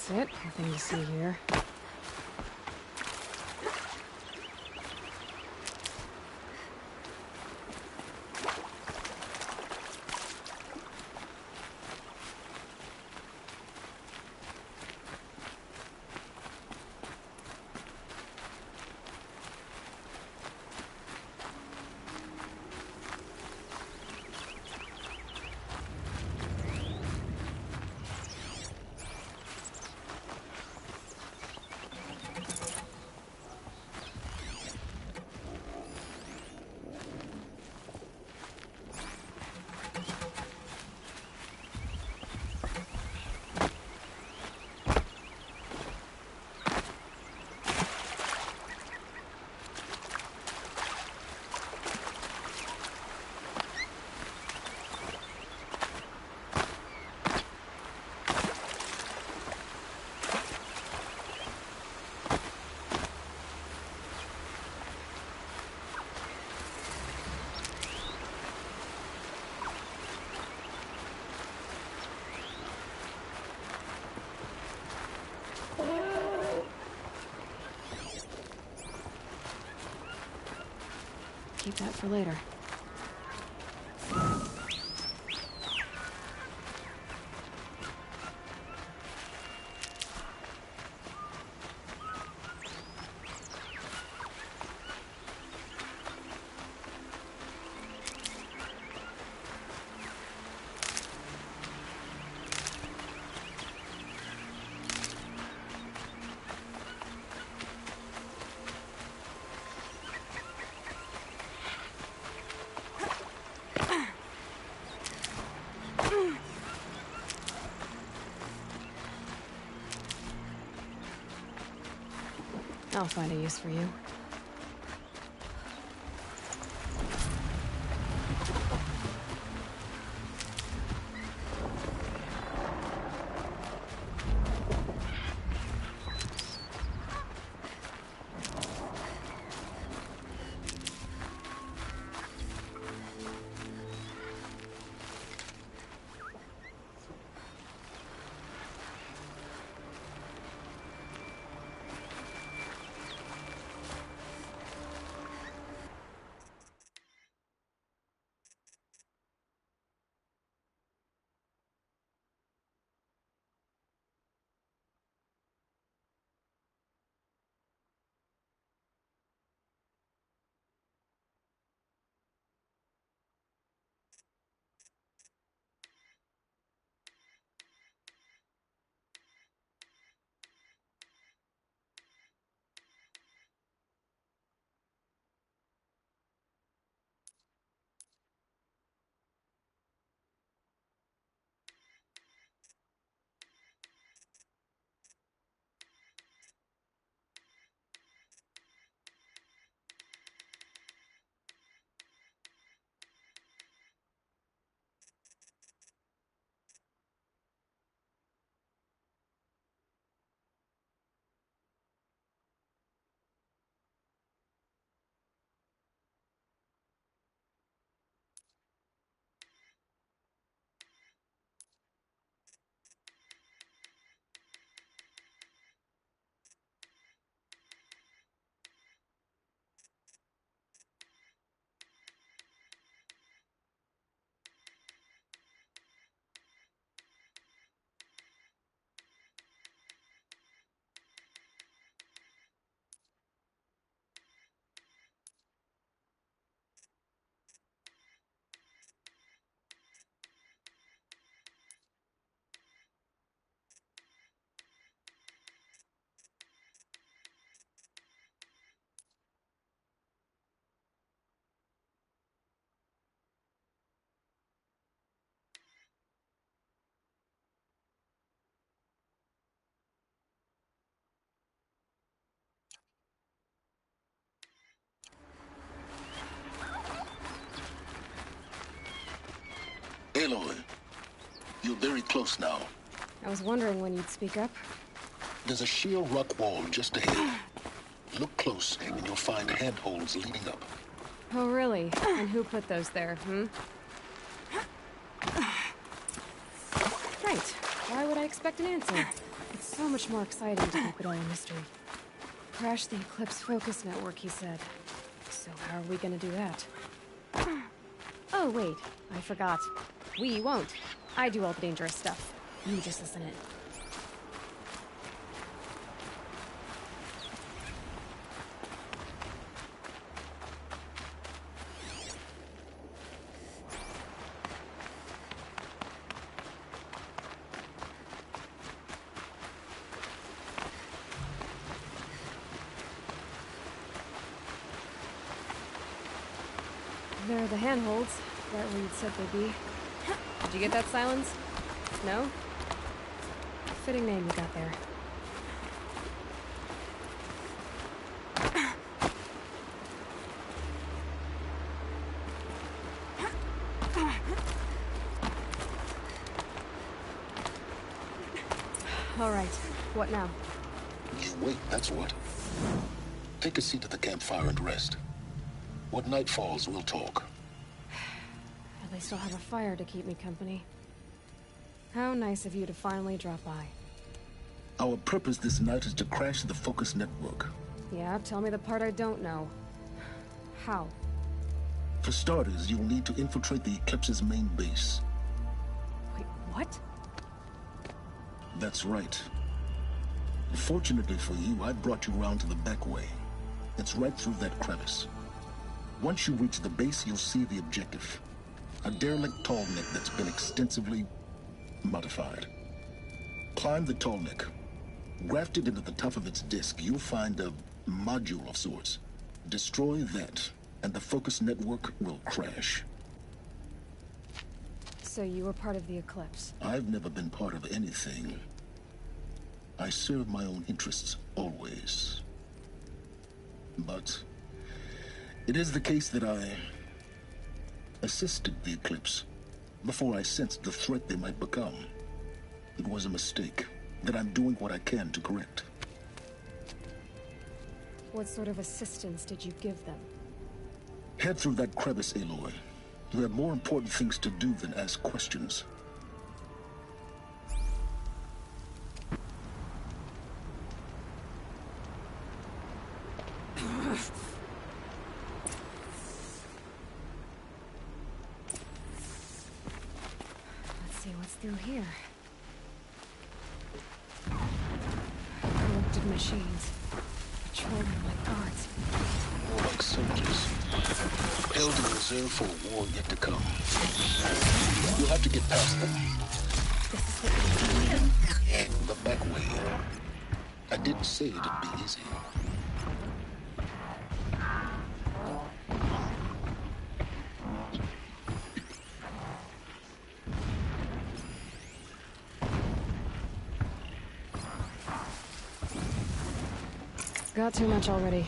That's it. Nothing to see here. Keep that for later. I'll find a use for you. Aloy, you're very close now. I was wondering when you'd speak up. There's a sheer rock wall just ahead. Look close, and you'll find handholds leading up. Oh, really? And who put those there, Right. Why would I expect an answer? It's So much more exciting to keep it all a mystery. Crash the Eclipse focus network, he said. So how are we gonna do that? Oh, wait. I forgot. We won't. I do all the dangerous stuff. You just listen in. There are the handholds, right where you'd said they'd be. Did you get that, Silence? No? Fitting name you got there. All right, what now? You wait, that's what. Take a seat at the campfire and rest. When night falls, we'll talk. At least I'll have a fire to keep me company. How nice of you to finally drop by. Our purpose this night is to crash the focus network. Yeah, tell me the part I don't know. How? For starters, you'll need to infiltrate the Eclipse's main base. Wait, what? That's right. Fortunately for you, I brought you around to the back way. It's right through that crevice. Once you reach the base, you'll see the objective. A derelict tall neck that's been extensively modified. Climb the tall neck. Grafted into the top of its disk, you'll find a module of sorts. Destroy that, and the focus network will crash. So you were part of the Eclipse? I've never been part of anything. I serve my own interests, always. But it is the case that I assisted the Eclipse before I sensed the threat they might become. It was a mistake that I'm doing what I can to correct. What sort of assistance did you give them? Head through that crevice, Aloy. You have more important things to do than ask questions. Let's see what's through here. Corrupted machines. Patrolling like guards. More like soldiers. Held in reserve for a war yet to come. You'll have to get past them. This is what The back way. I didn't say it'd be easy. got too much already.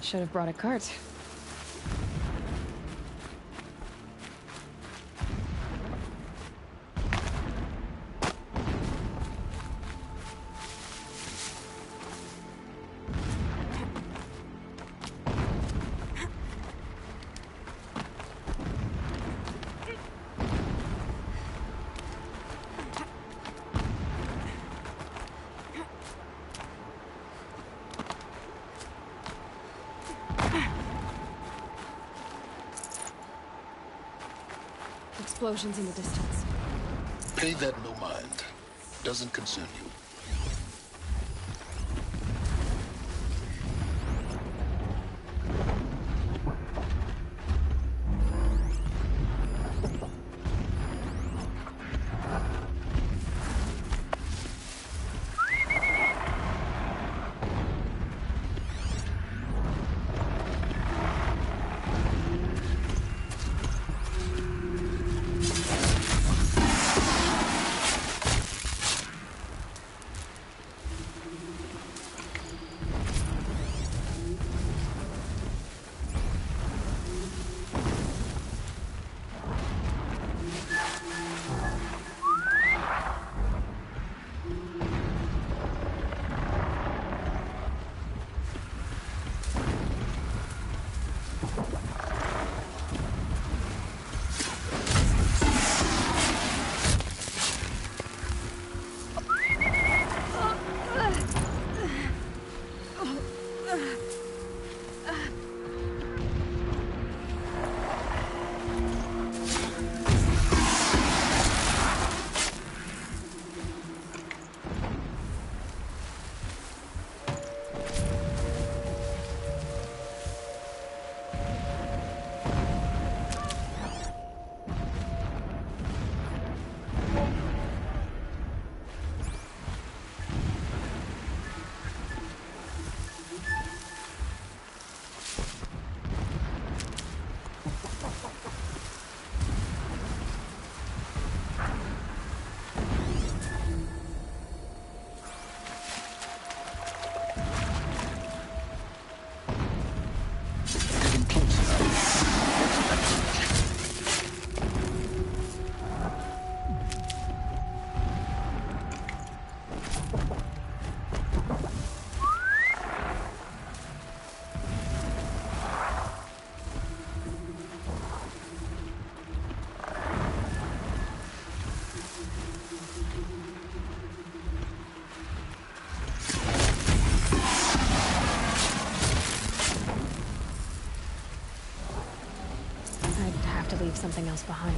Should have brought a cart. Explosions in the distance. Pay that no mind. Doesn't concern you. Leave something else behind.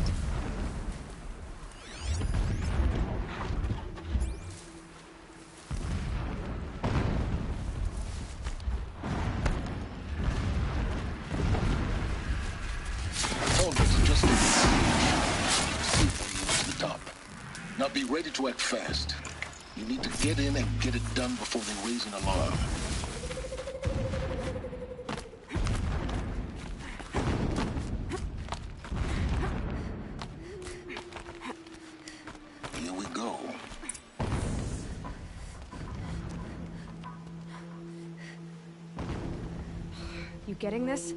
Almost just at the top. Now be ready to act fast. You need to get in and get it done before they raise an alarm. You getting this?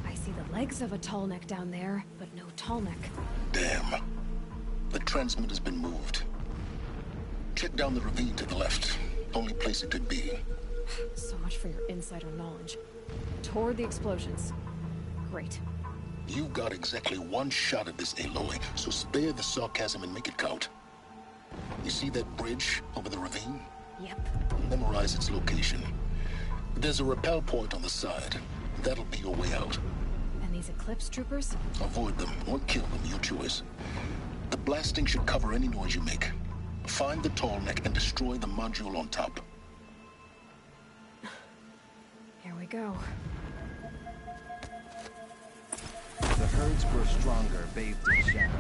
I see the legs of a tall neck down there, but no tall neck. Damn. The transmitter's been moved. Check down the ravine to the left. Only place it could be. So much for your insider knowledge. Toward the explosions. Great. You got exactly one shot at this, Aloy, so spare the sarcasm and make it count. You see that bridge over the ravine? Yep. Memorize its location. There's a rappel point on the side. That'll be your way out. And these Eclipse troopers? Avoid them or kill them, your choice. The blasting should cover any noise you make. Find the tall neck and destroy the module on top. Here we go. The herds grow stronger, bathed in shadow.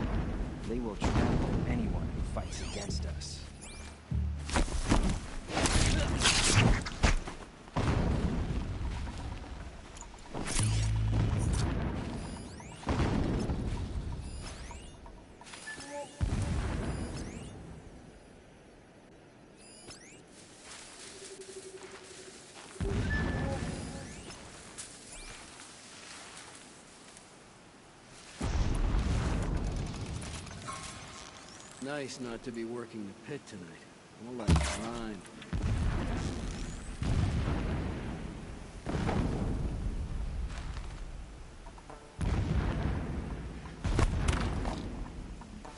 They will trample anyone who fights against us. Nice not to be working the pit tonight. More like crime.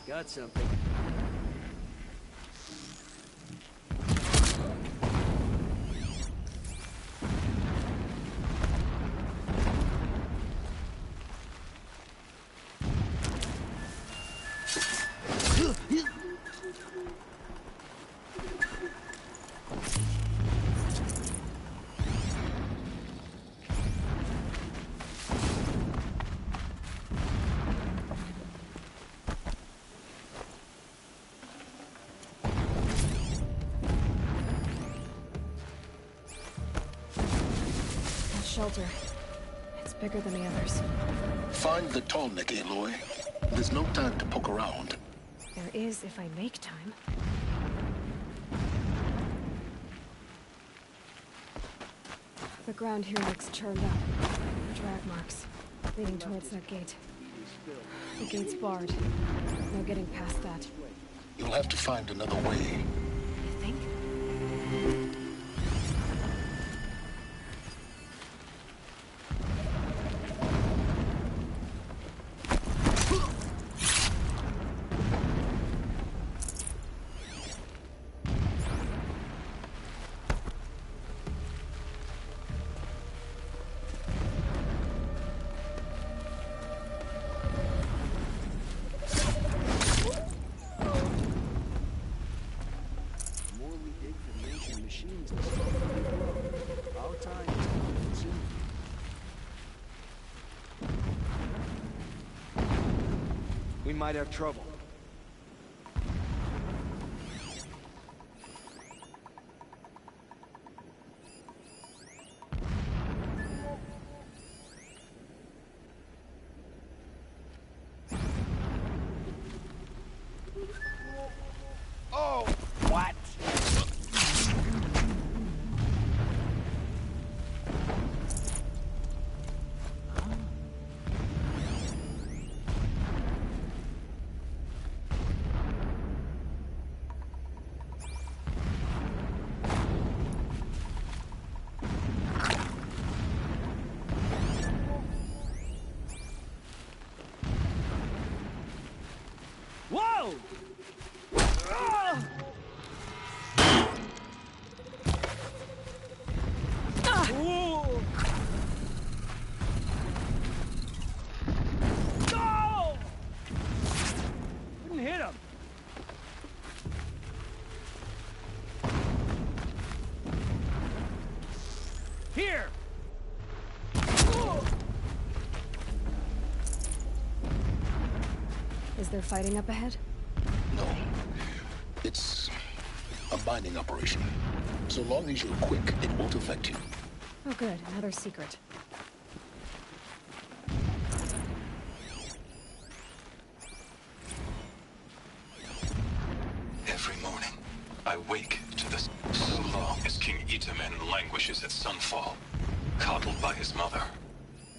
Got something. Shelter. It's bigger than the others. Find the tall neck, Aloy. There's no time to poke around. There is if I make time. The ground here looks churned up. Drag marks, leading towards that gate. The gate's barred. No getting past that. You'll have to find another way. You think? We might have trouble. Oh, what? Whoa! Whoa! No! Couldn't hit him. Here! Is there fighting up ahead? No. It's a mining operation. So long as you're quick, it won't affect you. Oh good, another secret. Every morning, I wake to this. So long as King Itamen languishes at sunfall, coddled by his mother,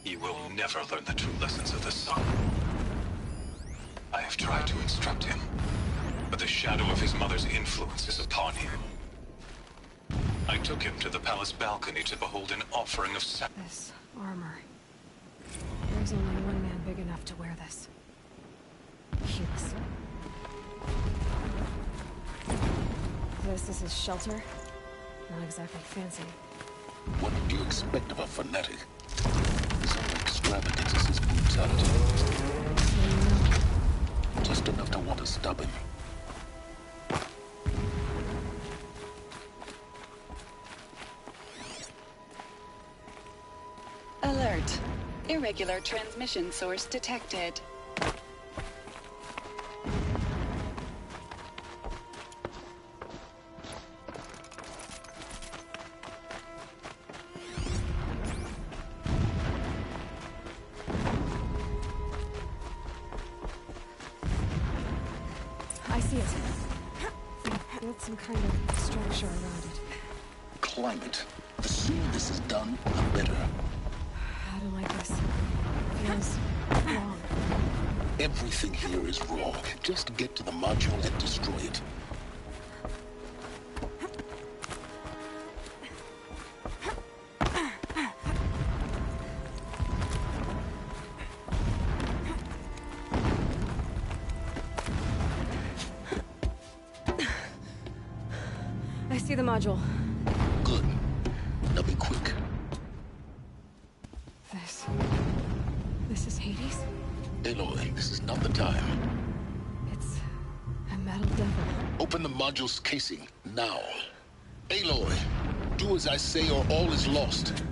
he will never learn the true lessons of the sun. I have tried to instruct him, but the shadow of his mother's influence is upon him. I took him to the palace balcony to behold an offering of This armor. There's only one man big enough to wear this. Hughes. This is his shelter? Not exactly fancy. What would you expect of a fanatic? His only extravagance is his brutality. Just enough to want to stop him. Alert. Irregular transmission source detected. I see it. Built some kind of structure around it. Climb it. The sooner this is done, the better. I don't like this. Feels wrong. Everything here is wrong. Just get to the module and destroy it. I see the module. Good. Now be quick. This is Hades? Aloy, this is not the time. It's a metal devil. Open the module's casing, now. Aloy, do as I say or all is lost.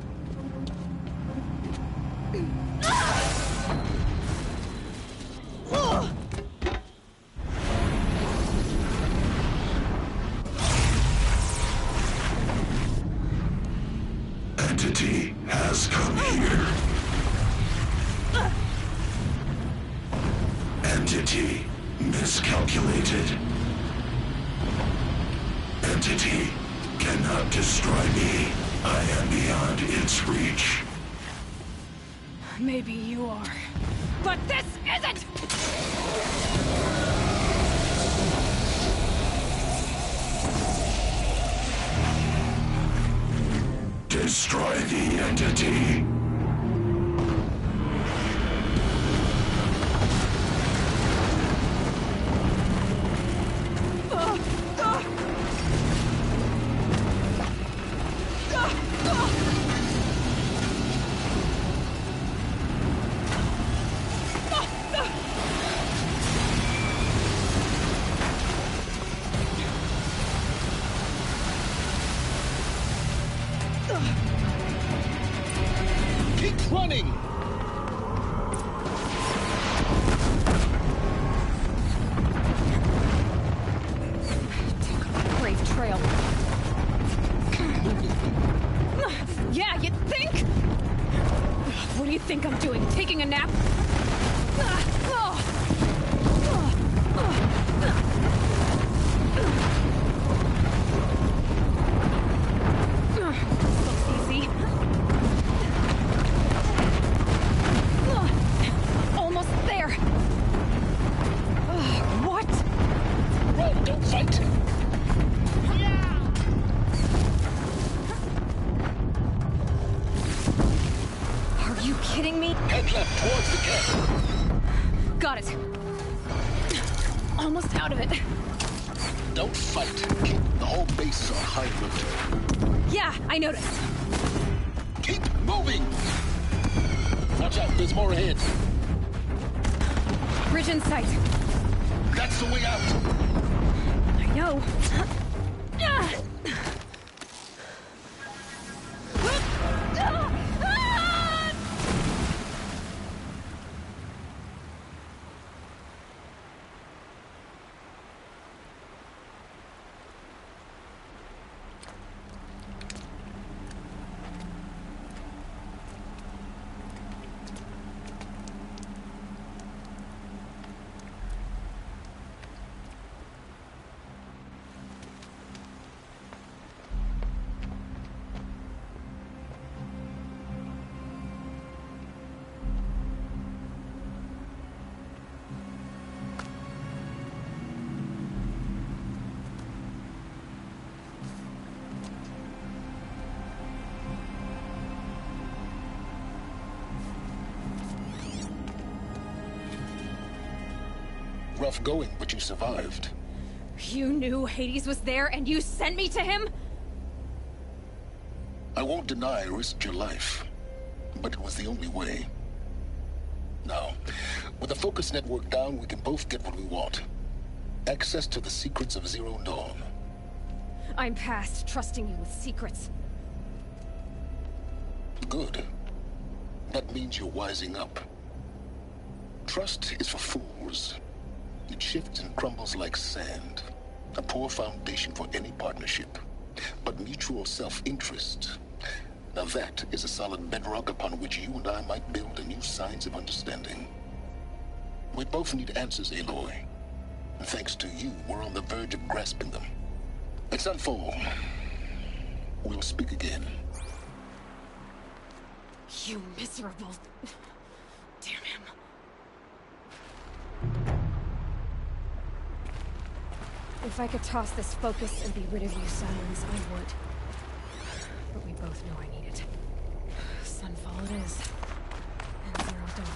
Entity has come here. Entity miscalculated. Entity cannot destroy me. I am beyond its reach. Maybe you are. But this isn't! Destroy the entity. Keep running! Brave trail. Yeah, you think? What do you think I'm doing? Taking a nap? Looks easy. Almost there. What? Run, don't fight! Are you kidding me? Head left towards the camp. Got it. Almost out of it. Don't fight. Keep the whole base on high alert. Yeah, I noticed. Keep moving! Watch out, there's more ahead. Bridge in sight. That's the way out. I know. Rough going, but you survived. You knew Hades was there and you sent me to him? I won't deny I risked your life, but it was the only way. Now, with the focus network down, we can both get what we want. Access to the secrets of Zero Dawn. I'm past trusting you with secrets. Good. That means you're wising up. Trust is for fools. It shifts and crumbles like sand. A poor foundation for any partnership. But mutual self-interest, now that is a solid bedrock upon which you and I might build a new science of understanding. We both need answers, Aloy. And thanks to you, we're on the verge of grasping them. It's Sunfall. We'll speak again. You miserable... Damn him. If I could toss this focus and be rid of you, Silence, I would. But we both know I need it. Sunfall it is. And Zero Dawn.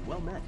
Well met.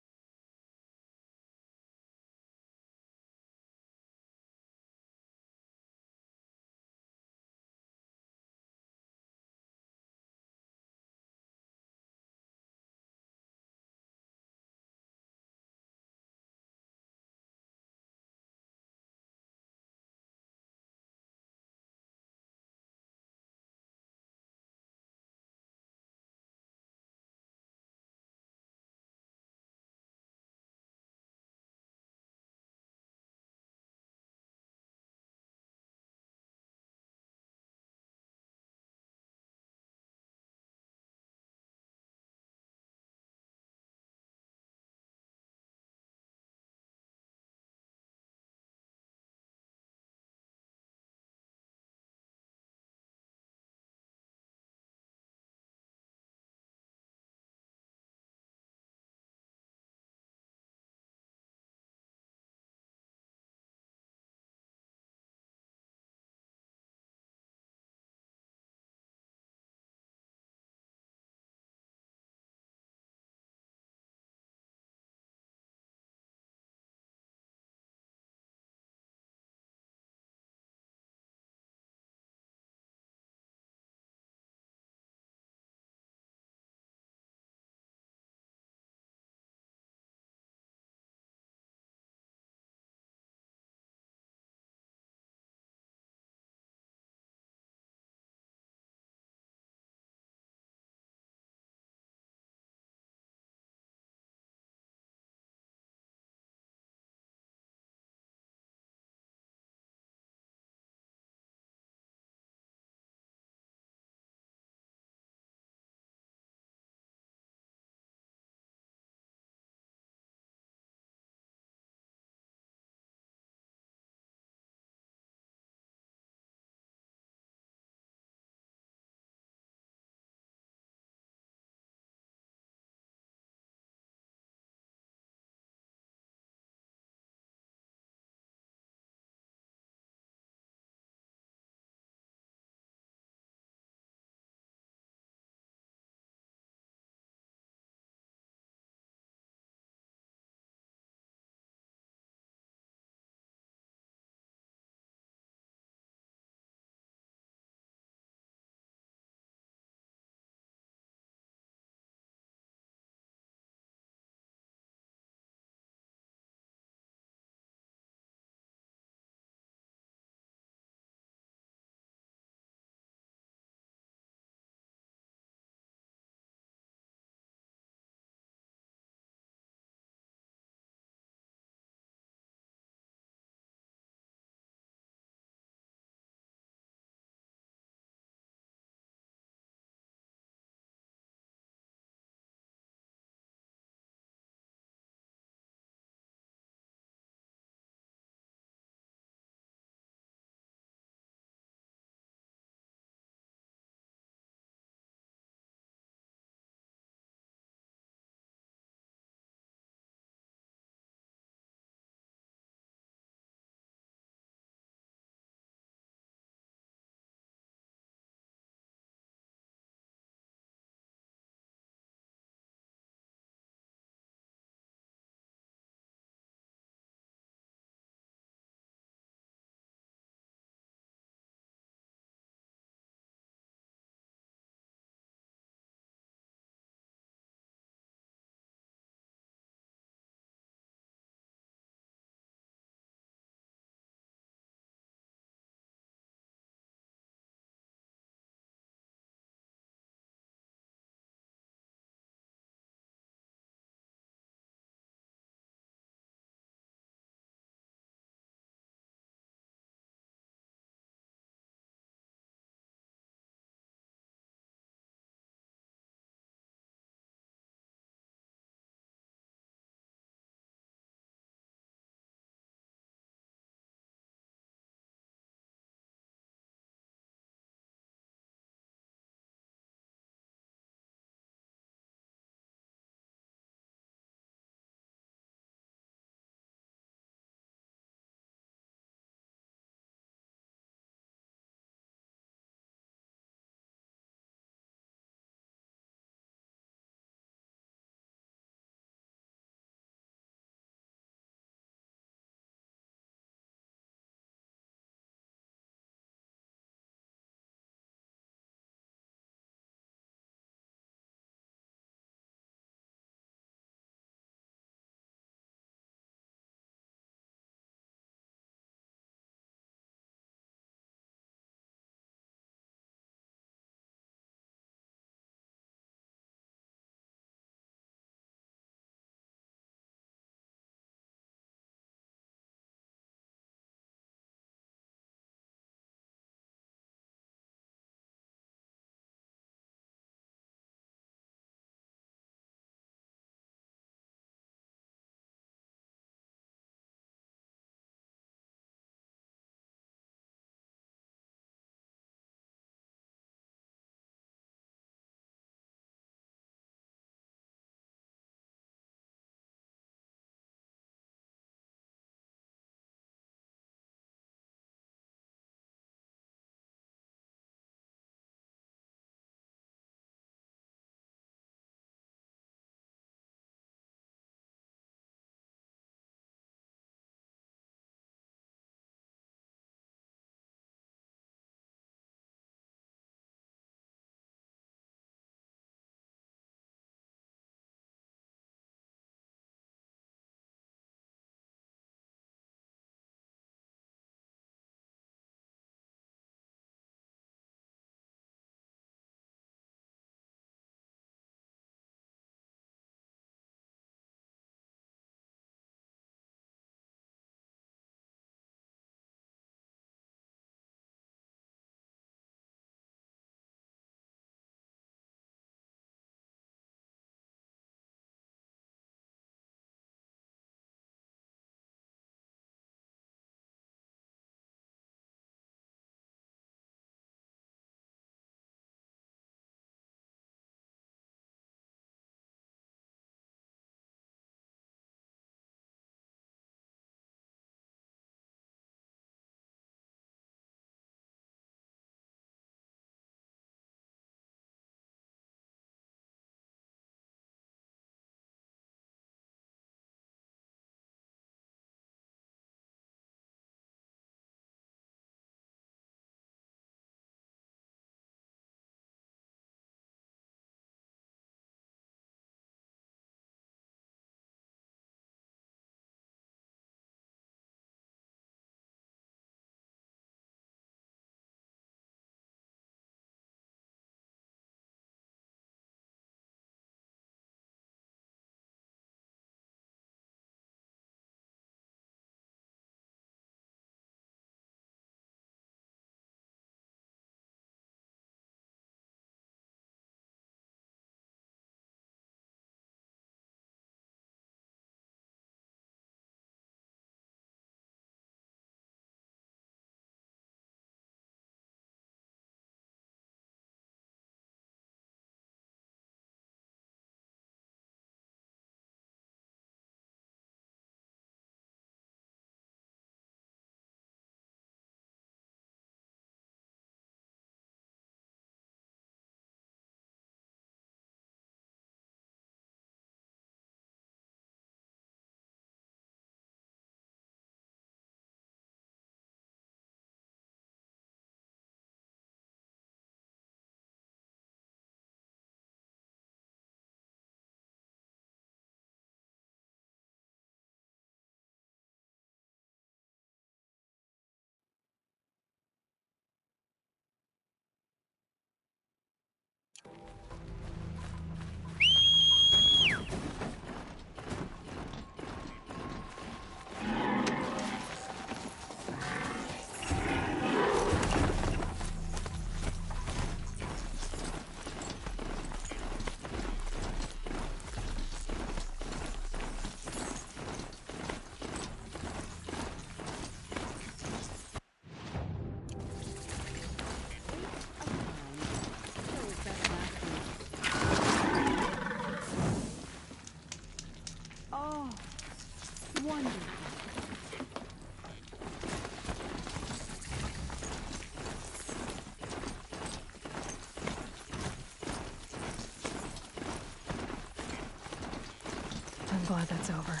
glad that's over.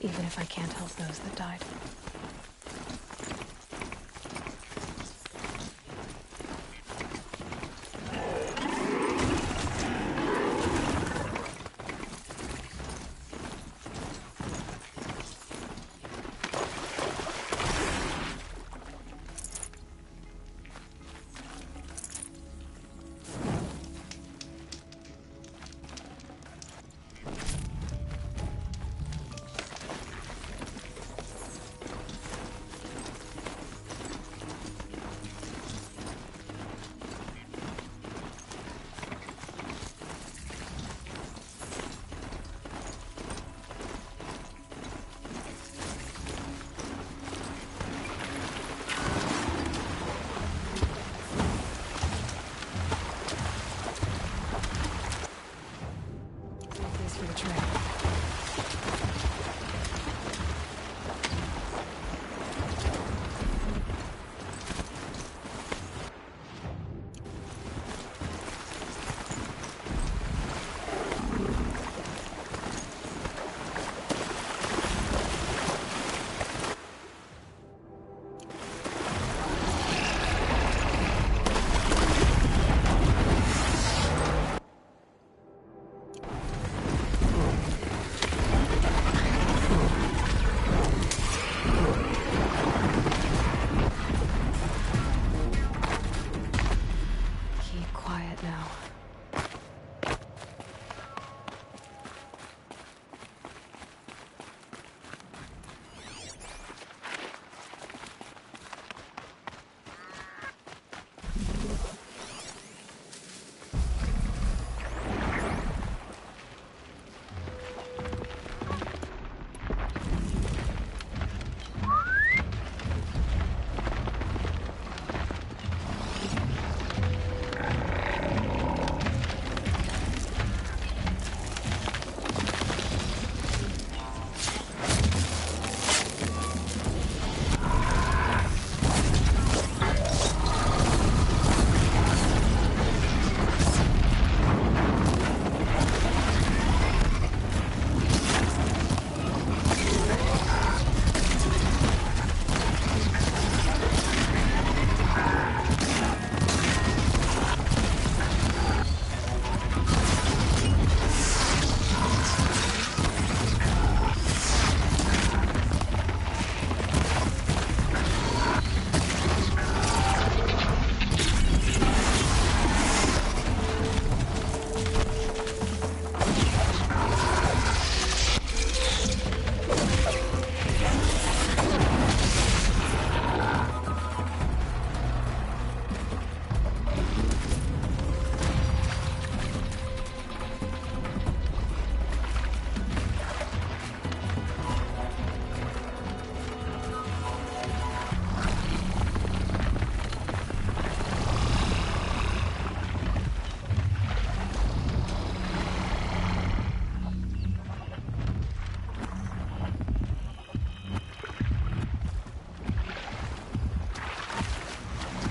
Even if I can't help those that died. For the trail.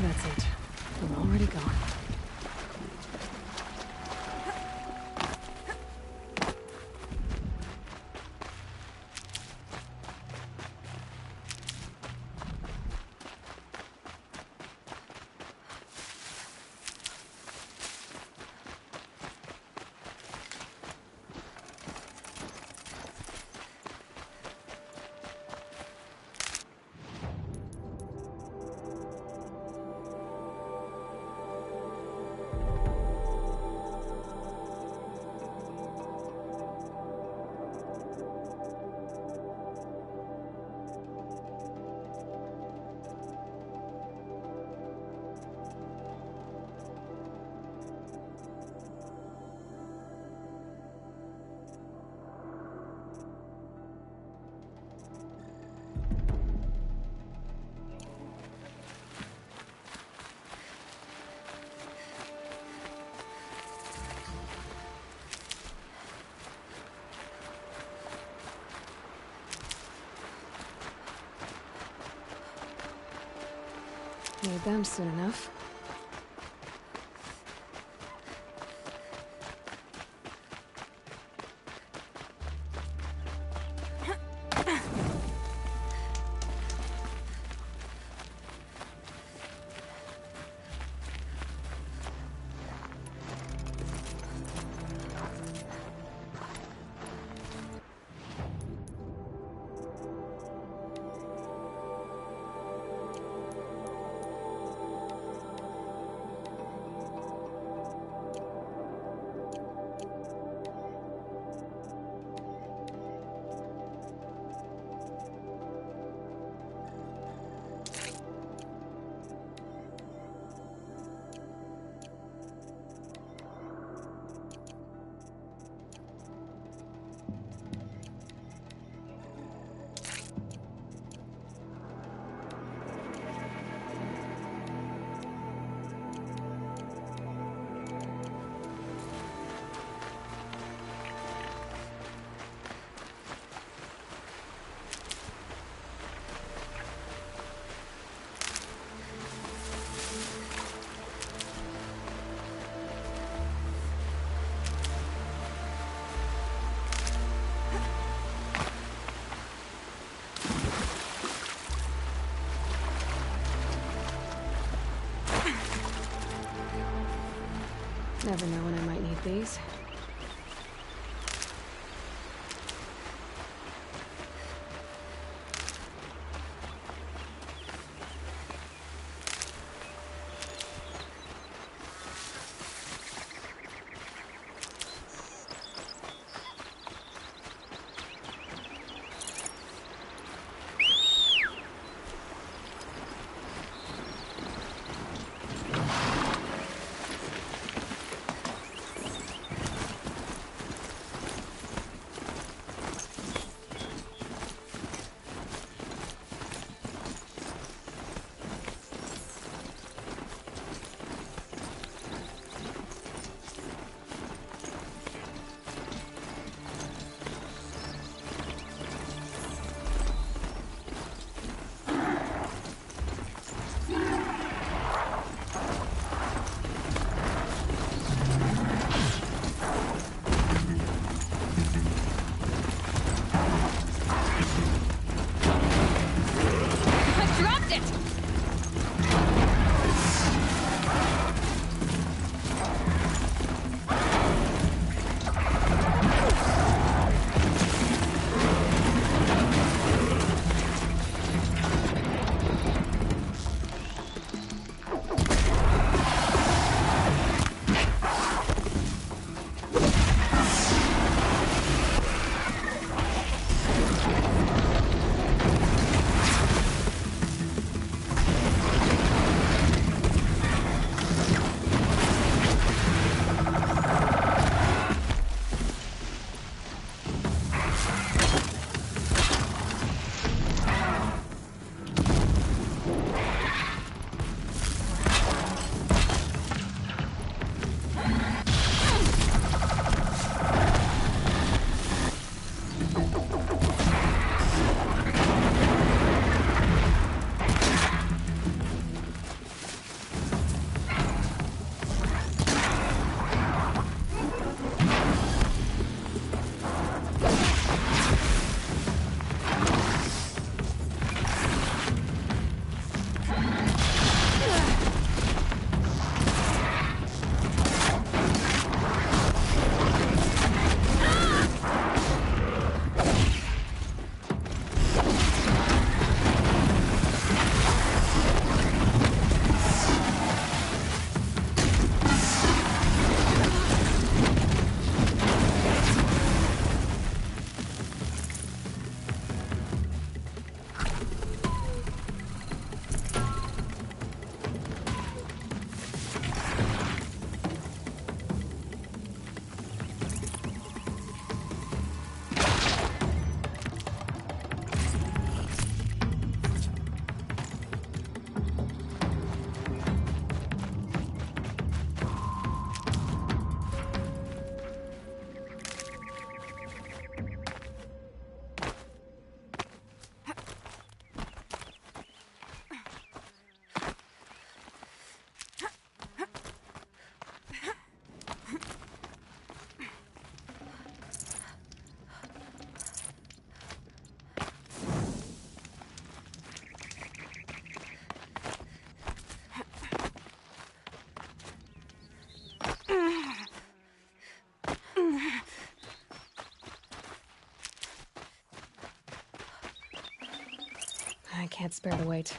That's it. I'm already gone. Need them soon enough. Never know when I might need these. I can't spare the weight.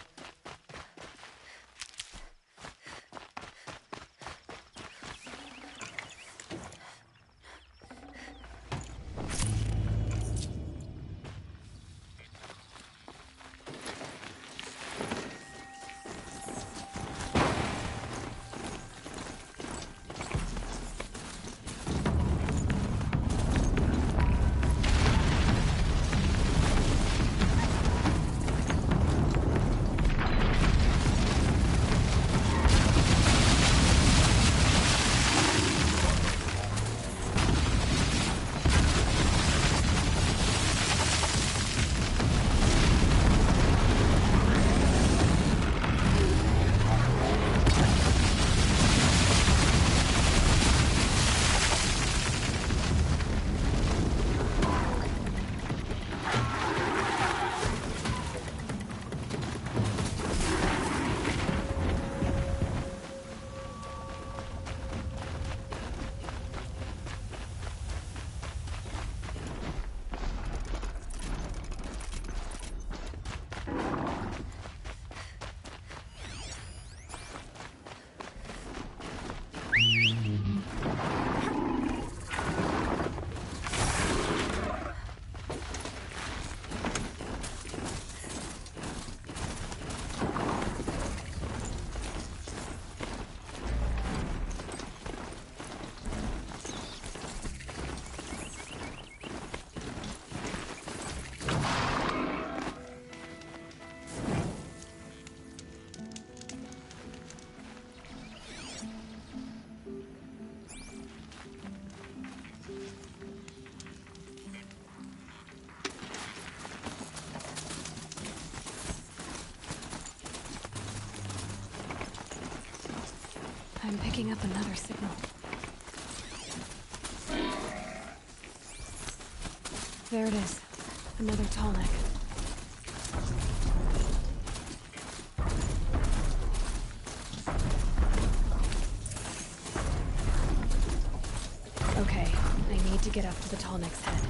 I'm picking up another signal. There it is. Another tall neck. Okay, I need to get up to the tall neck's head.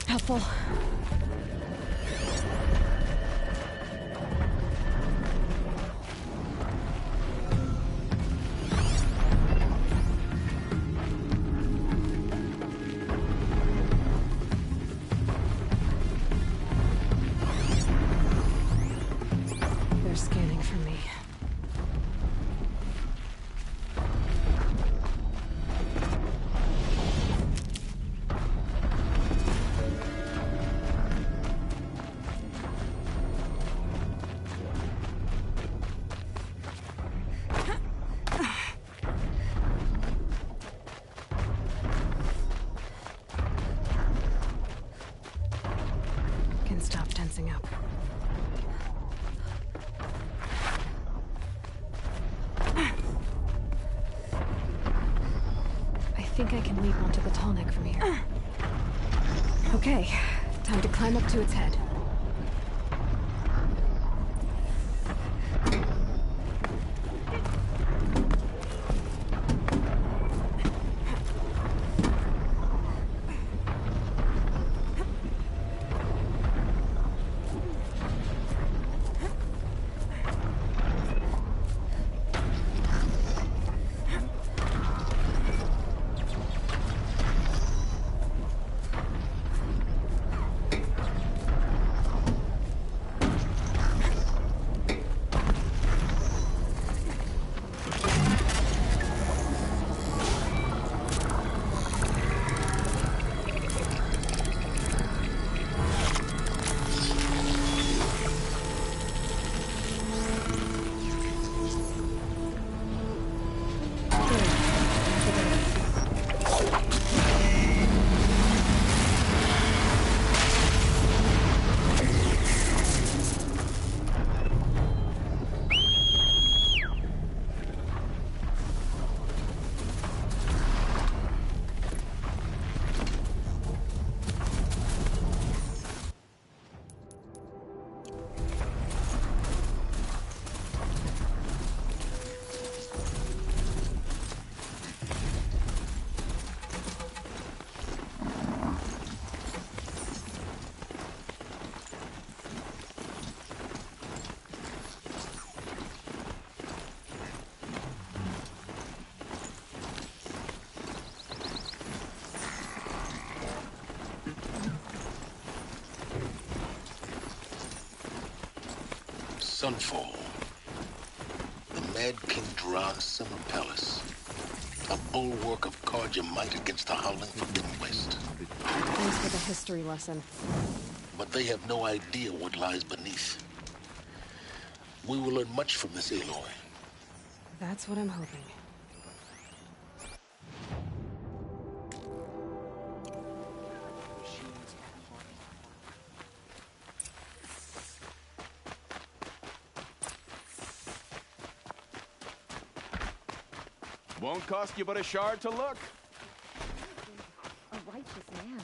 Helpful. They're scanning for me. Can stop tensing up. I think I can leap onto the tall neck from here. Okay, time to climb up to its head. Sunfall. The Mad King Duran Summer Palace. A bulwark of Karja might against the howling Forbidden West. Thanks for the history lesson. But they have no idea what lies beneath. We will learn much from this Aloy. That's what I'm hoping. Won't cost you but a shard to look. A righteous man.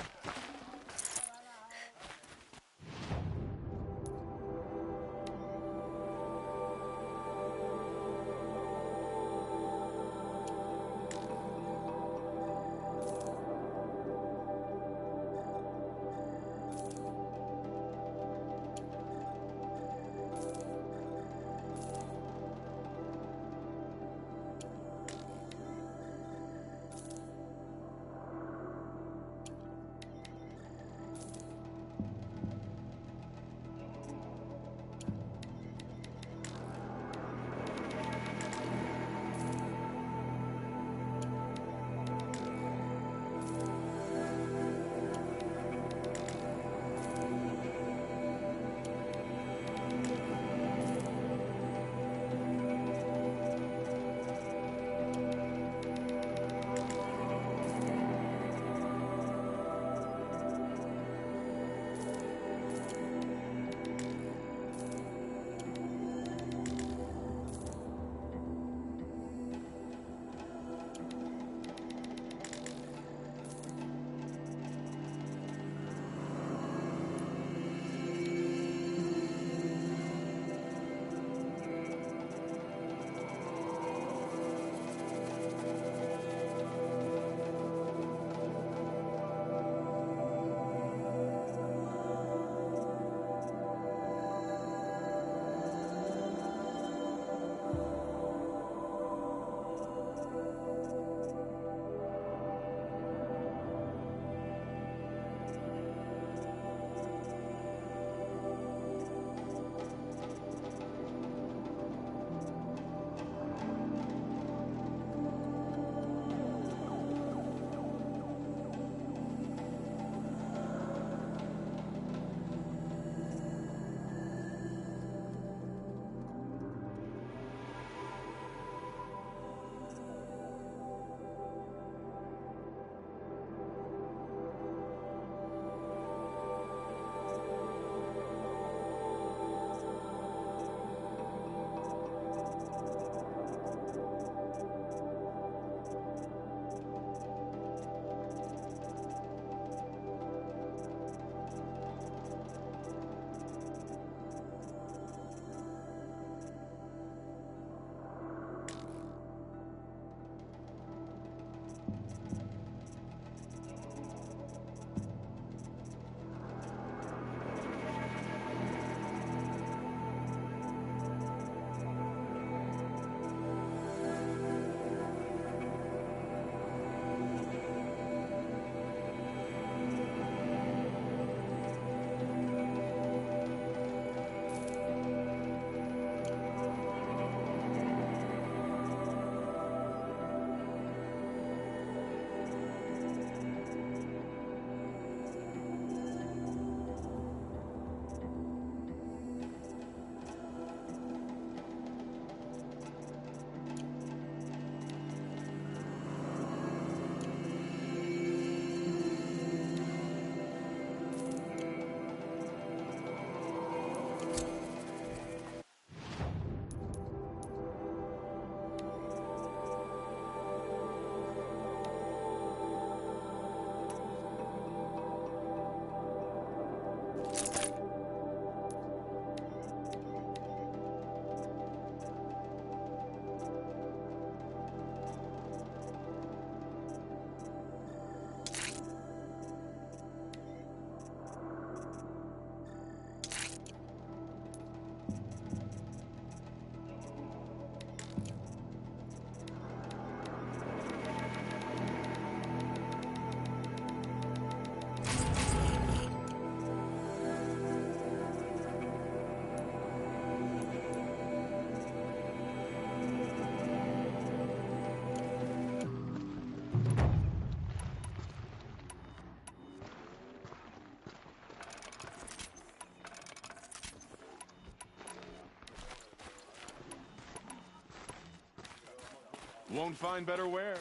Won't find better wear.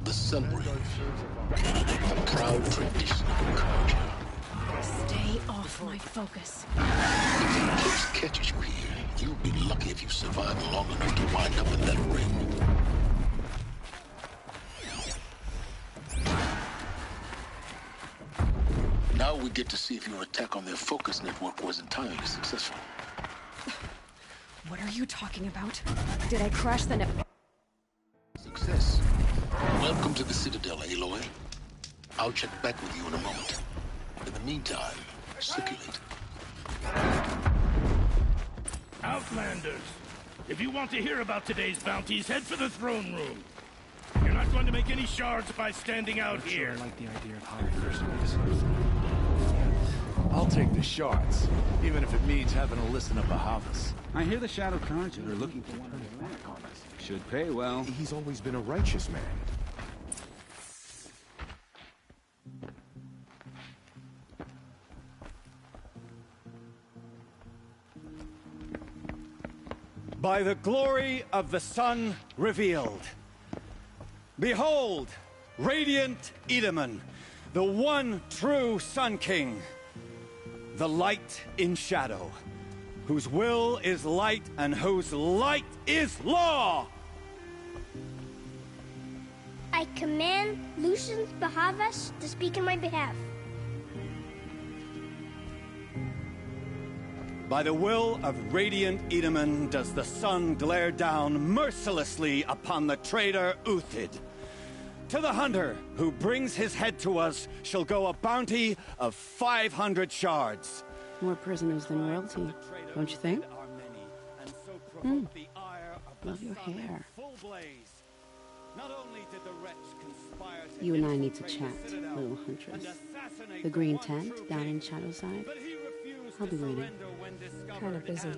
The Sunray, the proud tradition of culture. Stay off my focus. If the eclipse catches you here, you'll be lucky if you survive long enough to wind up in that ring. Now we get to see if your attack on their focus network was entirely successful. What are you talking about? Did I crash the net? Success. Welcome to the Citadel, Aloy. I'll check back with you in a moment. In the meantime, circulate. Outlanders, if you want to hear about today's bounties, head for the throne room. You're not going to make any shards by standing out here. I like the idea of hiring mercenaries. I'll take the shards, even if it means having to listen to Bahavas. I hear the Shadow Cards are looking for one of their land on us. Should pay well. He's always been a righteous man. By the glory of the sun revealed. Behold, radiant Edaman, the one true Sun King. The light in shadow, whose will is light and whose light is law! I command Lucius Bahavas to speak in my behalf. By the will of radiant Edaman does the sun glare down mercilessly upon the traitor Uthid. To the hunter who brings his head to us shall go a bounty of 500 shards. More prisoners than royalty, don't you think? Love your hair. You and I need to chat, little huntress. The green tent down in Shadowside. I'll be waiting. Kind of busy.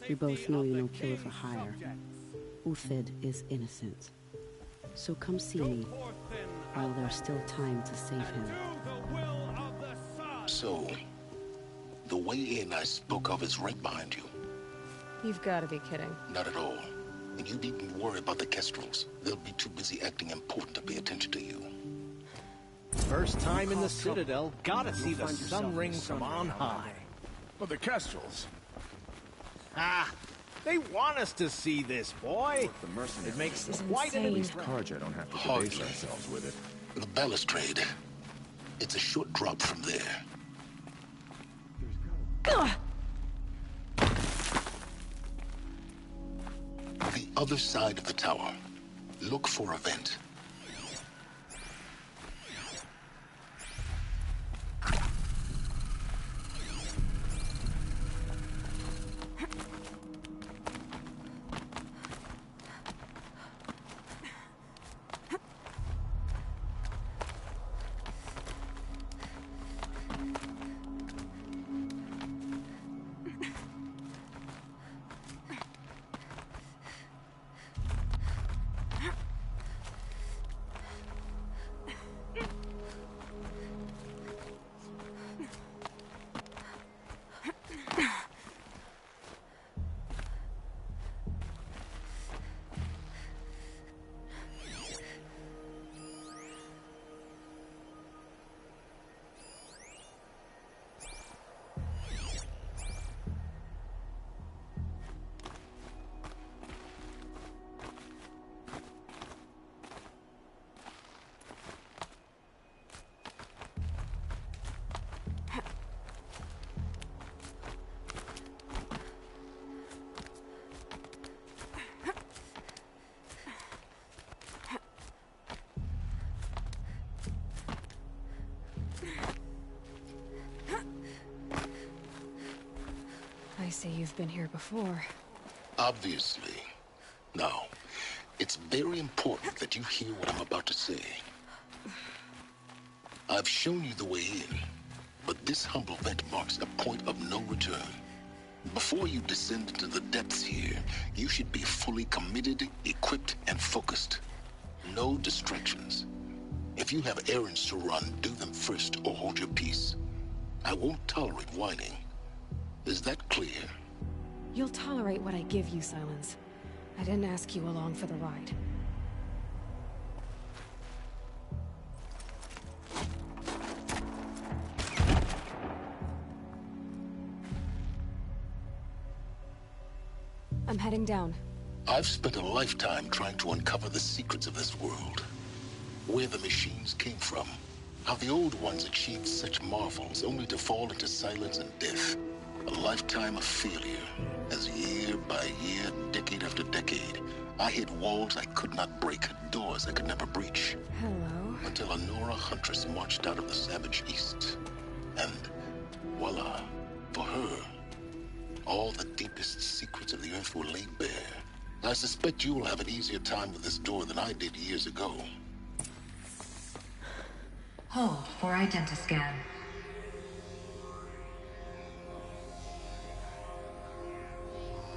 We both know you're no killer for hire. Uthid is innocent. So come see me while there's still time to save him. So, the way in I spoke of is right behind you. You've got to be kidding. Not at all. And you needn't worry about the Kestrels. They'll be too busy acting important to pay attention to you. First time in the Citadel, gotta see the sun ring from on high. But the Kestrels. Ah, they want us to see this, boy. It makes quite an Carja don't have to debase ourselves with it. The balustrade. It's a short drop from there. The other side of the tower. Look for a vent. I see you've been here before. Obviously. Now, it's very important that you hear what I'm about to say. I've shown you the way in. But this humble vent marks a point of no return. Before you descend into the depths here, you should be fully committed, equipped, and focused. No distractions. If you have errands to run, do them first or hold your peace. I won't tolerate whining. Is that clear? You'll tolerate what I give you, Silence. I didn't ask you along for the ride. I'm heading down. I've spent a lifetime trying to uncover the secrets of this world. Where the machines came from. How the old ones achieved such marvels only to fall into silence and death. A lifetime of failure, as year by year, decade after decade, I hit walls I could not break, doors I could never breach. Hello. Until a Nora huntress marched out of the savage east. And voila, for her, all the deepest secrets of the earth were laid bare. I suspect you will have an easier time with this door than I did years ago. Hold for identiscan.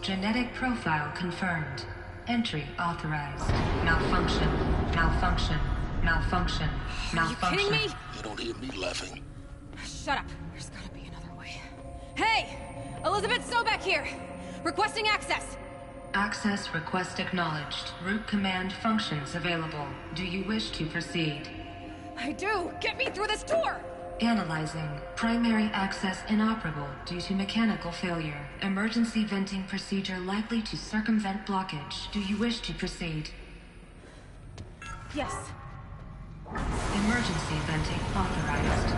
Genetic profile confirmed. Entry authorized. Malfunction. Malfunction. Malfunction. Malfunction. Are you kidding me? You don't hear me laughing. Shut up. There's gotta be another way. Hey! Elizabeth Sobek here! Requesting access! Access request acknowledged. Root command functions available. Do you wish to proceed? I do! Get me through this door! Analyzing. Primary access inoperable due to mechanical failure. Emergency venting procedure likely to circumvent blockage. Do you wish to proceed? Yes. Emergency venting authorized.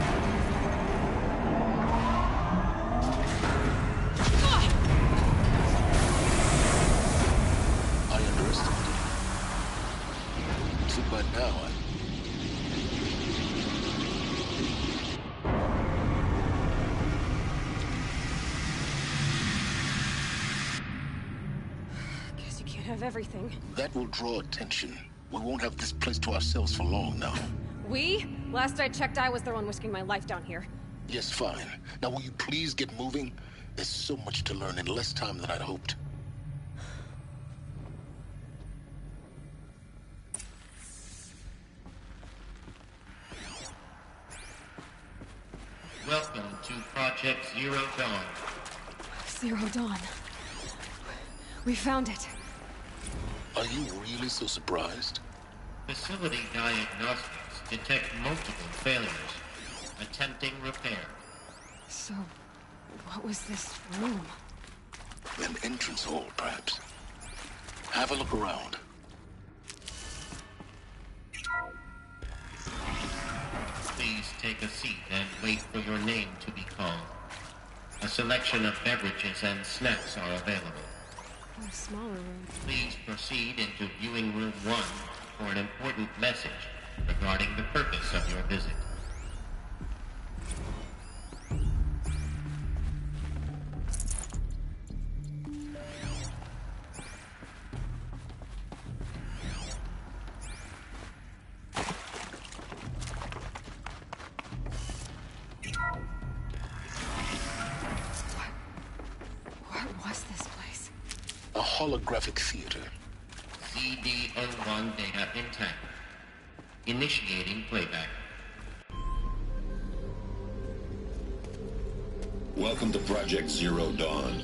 I underestimated you. So by now, Guess you can't have everything. that will draw attention. We won't have this place to ourselves for long now. We? Last I checked, I was the one risking my life down here. Yes, fine. Now will you please get moving? There's so much to learn in less time than I'd hoped. Welcome to Project Zero Dawn. Zero Dawn. We found it. Are you really so surprised? Facility diagnostics detect multiple failures. Attempting repair. So, what was this room? An entrance hall, perhaps. Have a look around. Please take a seat and wait for your name to be called. A selection of beverages and snacks are available. A smaller room. Please proceed into viewing room 1 for an important message regarding the purpose of your visit. What was this place? A holographic theater. CD01 data intact. Initiating playback. Welcome to Project Zero Dawn.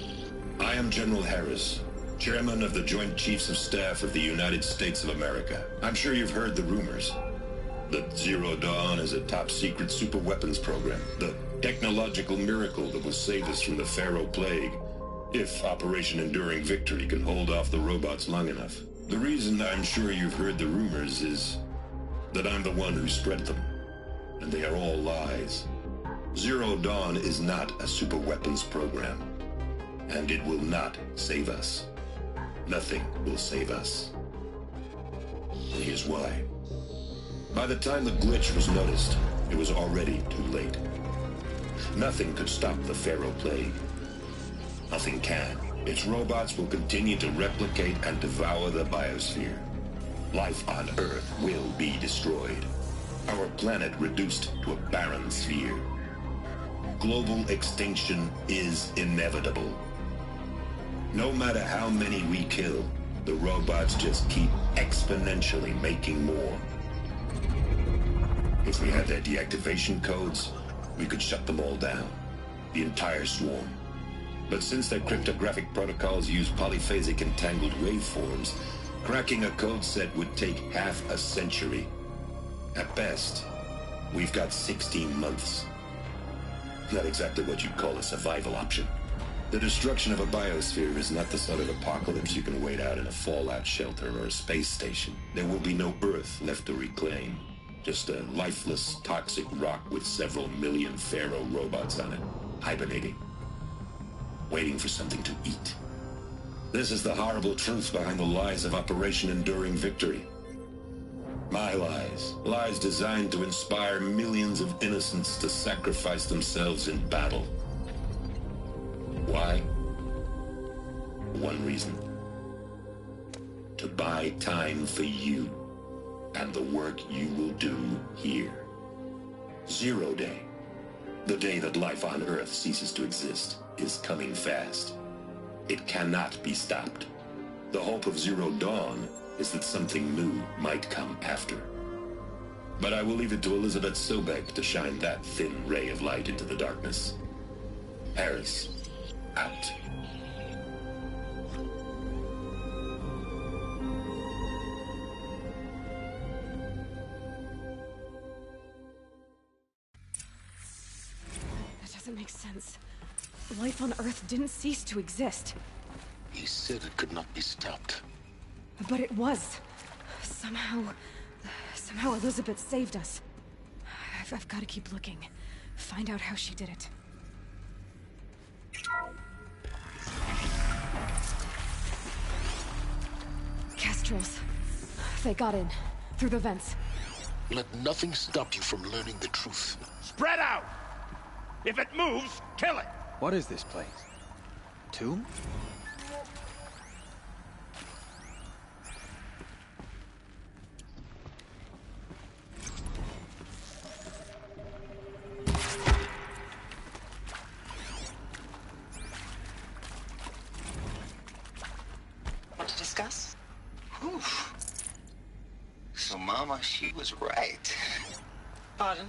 I am General Harris, Chairman of the Joint Chiefs of Staff of the United States of America. I'm sure you've heard the rumors. That Zero Dawn is a top-secret superweapons program. The technological miracle that will save us from the Pharaoh Plague, if Operation Enduring Victory can hold off the robots long enough. The reason I'm sure you've heard the rumors is that I'm the one who spread them, and they are all lies. Zero Dawn is not a superweapons program, and it will not save us. Nothing will save us. And here's why. By the time the glitch was noticed, it was already too late. Nothing could stop the Pharaoh Plague. Nothing can. Its robots will continue to replicate and devour the biosphere. Life on Earth will be destroyed. Our planet reduced to a barren sphere. global extinction is inevitable. No matter how many we kill, the robots just keep exponentially making more. If we had their deactivation codes, we could shut them all down. The entire swarm. But since their cryptographic protocols use polyphasic entangled waveforms, cracking a code set would take half a century. At best, we've got 16 months. Not exactly what you'd call a survival option. The destruction of a biosphere is not the sort of apocalypse you can wait out in a fallout shelter or a space station. There will be no Earth left to reclaim. Just a lifeless, toxic rock with several million Pharaoh robots on it, hibernating, waiting for something to eat. This is the horrible truth behind the lies of Operation Enduring Victory. My lies. Lies designed to inspire millions of innocents to sacrifice themselves in battle. Why? One reason. To buy time for you and the work you will do here. Zero Day, the day that life on Earth ceases to exist, is coming fast. It cannot be stopped. The hope of Zero Dawn is that something new might come after. But I will leave it to Elizabeth Sobek to shine that thin ray of light into the darkness. Harris, out. That doesn't make sense. Life on Earth didn't cease to exist. He said it could not be stopped. But it was. Somehow Elizabeth saved us. I've got to keep looking. Find out how she did it. Kestrels. They got in. Through the vents. Let nothing stop you from learning the truth. Spread out! If it moves, kill it! What is this place? Tomb? Want to discuss? Whew. So Mama, she was right. Pardon?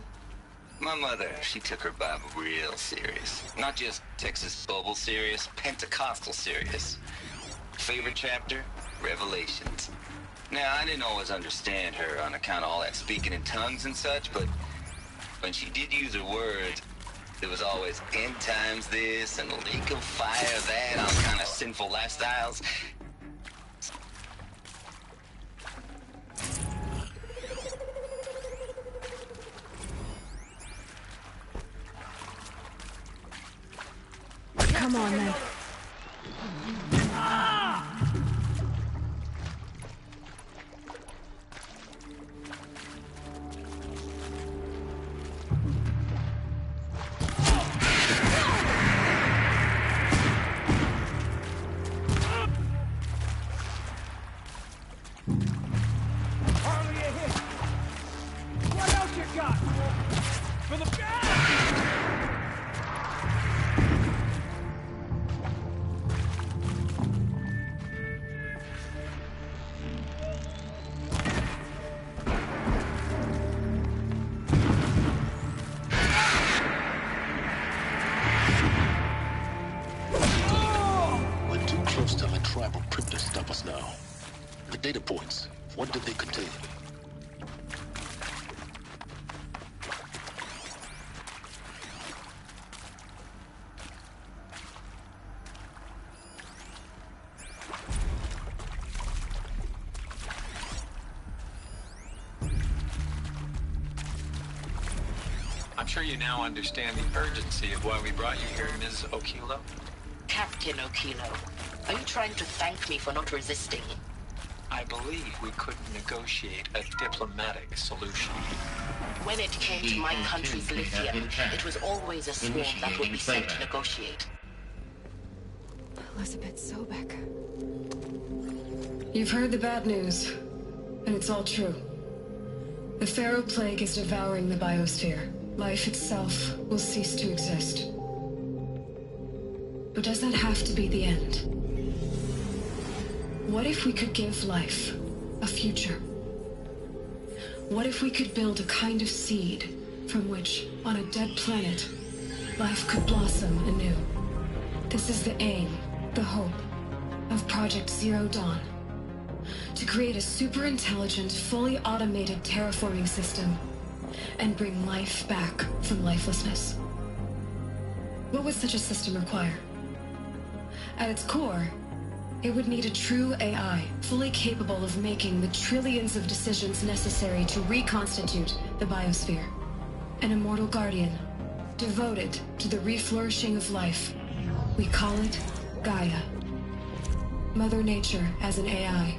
My mother, she took her Bible real serious. Not just Texas Bible serious, Pentecostal serious. Favorite chapter? Revelations. Now, I didn't always understand her on account of all that speaking in tongues and such, but when she did use her words, there was always end times this and lake of fire that on kind of sinful lifestyles. Come on, then. Harley, you hit! What else you got? For the We're too close to the tribal crypt to stop us now. The data points, what did they contain? I'm sure you now understand the urgency of why we brought you here, Ms. Okilo. Captain Okilo, are you trying to thank me for not resisting? I believe we couldn't negotiate a diplomatic solution. When it came to my country's lithium, it was always a swarm that would be sent to negotiate. Elizabeth Sobek. You've heard the bad news, and it's all true. The Pharaoh Plague is devouring the biosphere. life itself will cease to exist. But does that have to be the end? What if we could give life a future? What if we could build a kind of seed from which, on a dead planet, life could blossom anew? This is the aim, the hope, of Project Zero Dawn. To create a super-intelligent, fully automated terraforming system and bring life back from lifelessness. What would such a system require? At its core, it would need a true AI, fully capable of making the trillions of decisions necessary to reconstitute the biosphere. An immortal guardian, devoted to the reflourishing of life. We call it Gaia. Mother Nature as an AI.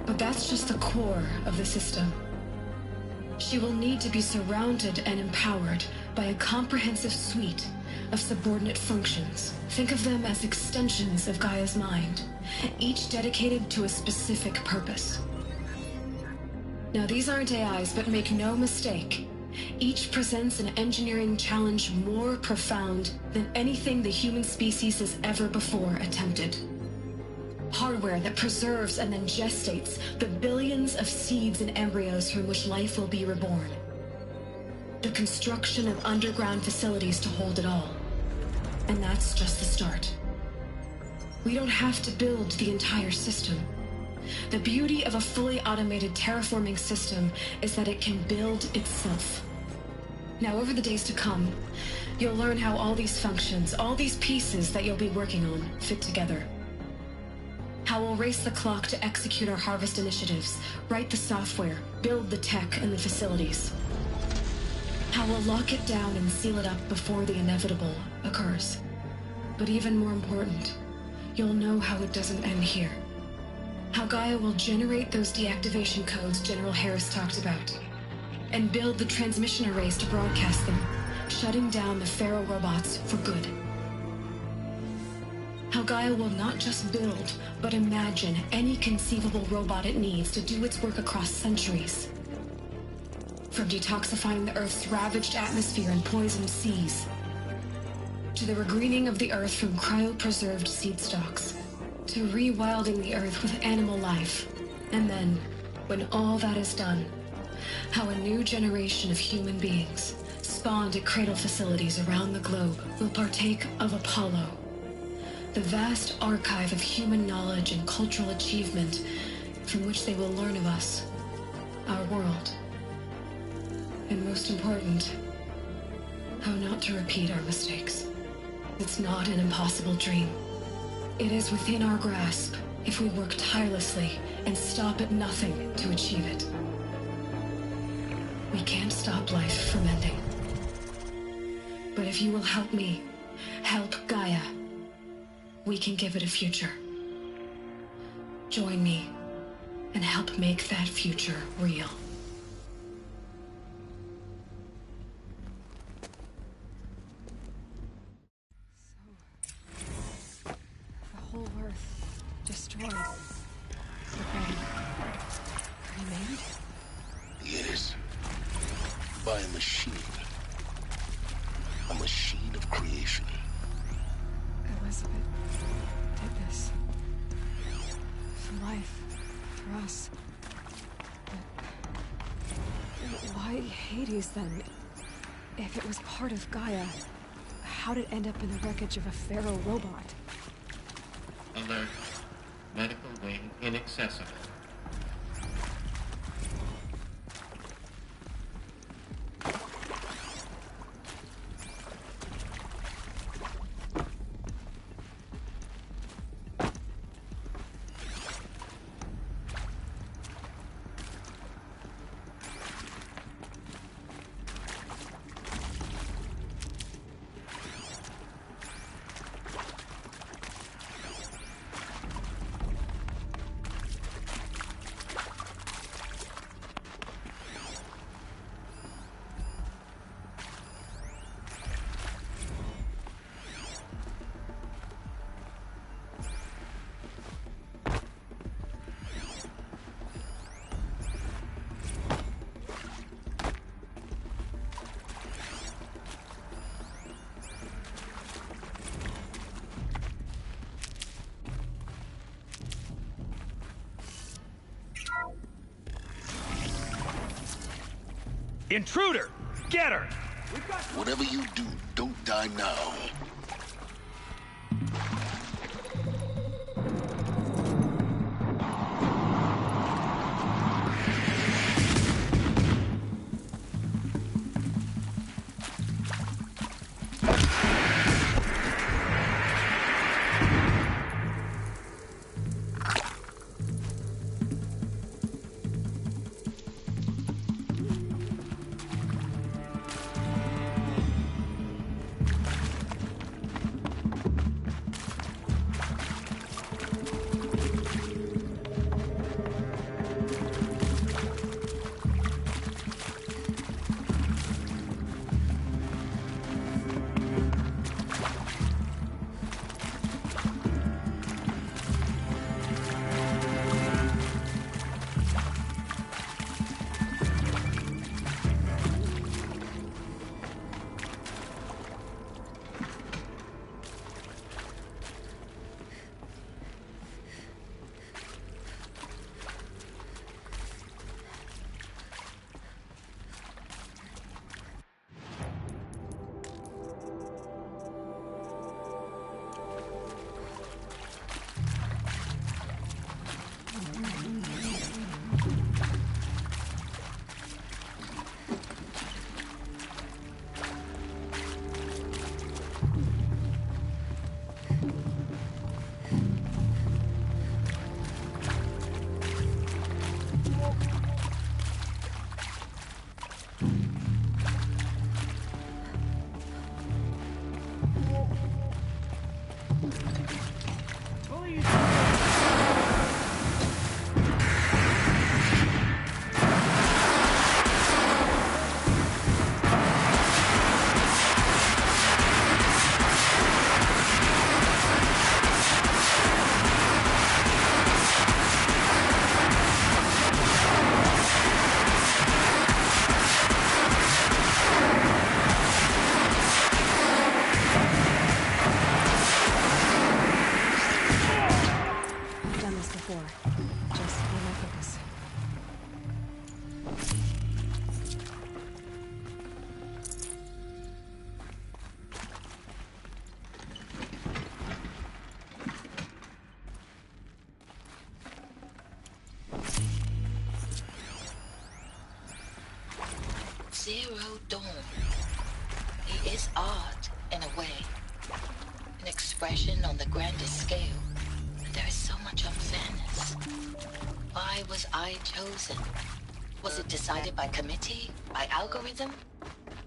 But that's just the core of the system. She will need to be surrounded and empowered by a comprehensive suite of subordinate functions. Think of them as extensions of Gaia's mind, each dedicated to a specific purpose. Now, these aren't AIs, but make no mistake, each presents an engineering challenge more profound than anything the human species has ever before attempted. Hardware that preserves and then gestates the billions of seeds and embryos from which life will be reborn. The construction of underground facilities to hold it all. And that's just the start. We don't have to build the entire system. The beauty of a fully automated terraforming system is that it can build itself. Now, over the days to come, you'll learn how all these functions, all these pieces that you'll be working on, fit together. How we'll race the clock to execute our harvest initiatives, write the software, build the tech and the facilities. How we'll lock it down and seal it up before the inevitable occurs. But even more important, you'll know how it doesn't end here. How Gaia will generate those deactivation codes General Harris talked about, and build the transmission arrays to broadcast them, shutting down the Pharaoh robots for good. How Gaia will not just build, but imagine any conceivable robot it needs to do its work across centuries. From detoxifying the Earth's ravaged atmosphere and poisoned seas, to the regreening of the Earth from cryopreserved seed stalks, to rewilding the Earth with animal life. And then, when all that is done, how a new generation of human beings, spawned at cradle facilities around the globe, will partake of Apollo, the vast archive of human knowledge and cultural achievement from which they will learn of us, our world. And most important, how not to repeat our mistakes. It's not an impossible dream. It is within our grasp if we work tirelessly and stop at nothing to achieve it. We can't stop life from ending. But if you will help me, help Gaia, we can give it a future. Join me and help make that future real. The whole Earth destroyed. But then remade? Yes. By a machine. A machine of creation. Elizabeth did this. For life. For us. But why Hades then? If it was part of Gaia, how'd it end up in the wreckage of a Pharaoh robot? Alert. Medical wing inaccessible. Intruder! Get her! Whatever you do, don't die now. Zero Dawn. It is art, in a way. An expression on the grandest scale. But there is so much unfairness. Why was I chosen? Was it decided by committee? By algorithm?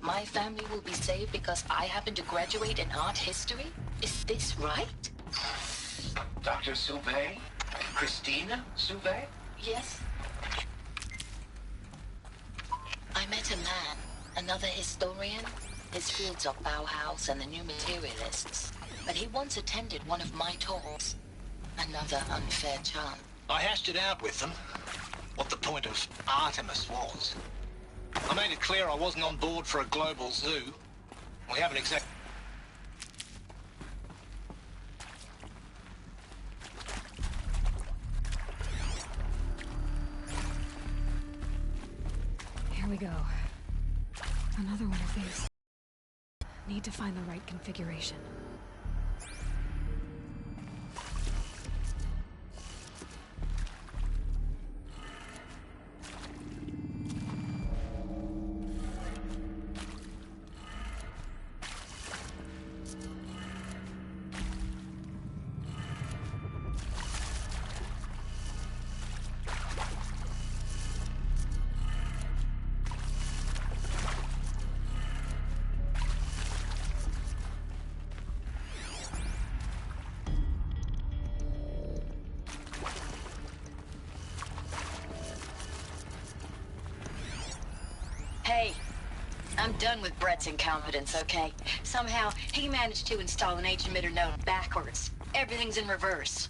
My family will be saved because I happen to graduate in art history? Is this right? Dr. Sauvé? Christina Sauvé? Yes. I met a man, another historian. His fields are Bauhaus and the New Materialists. But he once attended one of my talks. Another unfair chance. I hashed it out with them, what the point of Artemis was. I made it clear I wasn't on board for a global zoo. We haven't exactly... Here we go. Another one of these. Need to find the right configuration. Hey, I'm done with Brett's incompetence, okay? Somehow, he managed to install an H-emitter node backwards. Everything's in reverse.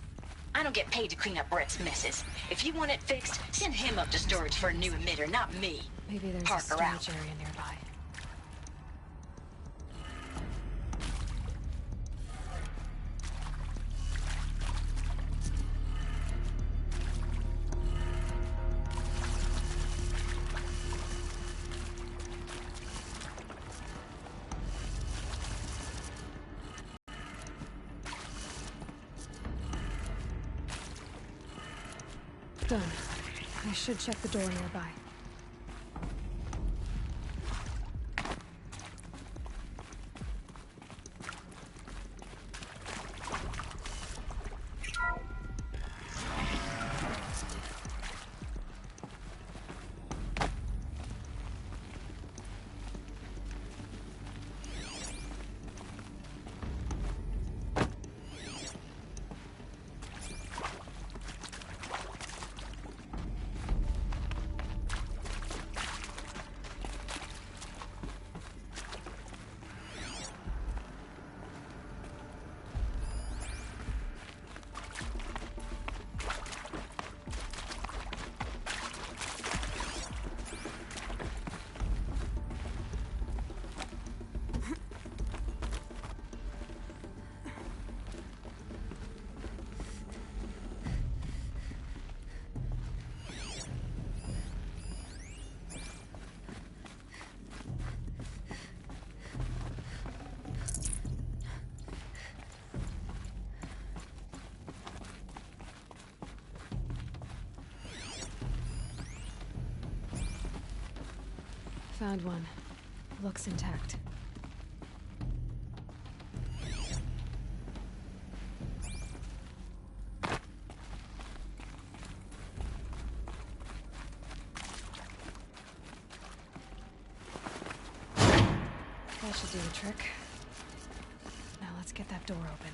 I don't get paid to clean up Brett's messes. If you want it fixed, send him up to storage for a new emitter, not me. Maybe there's Parker a storage out. area nearby. done. I should check the door nearby. Found one. Looks intact. That should do the trick. Now let's get that door open.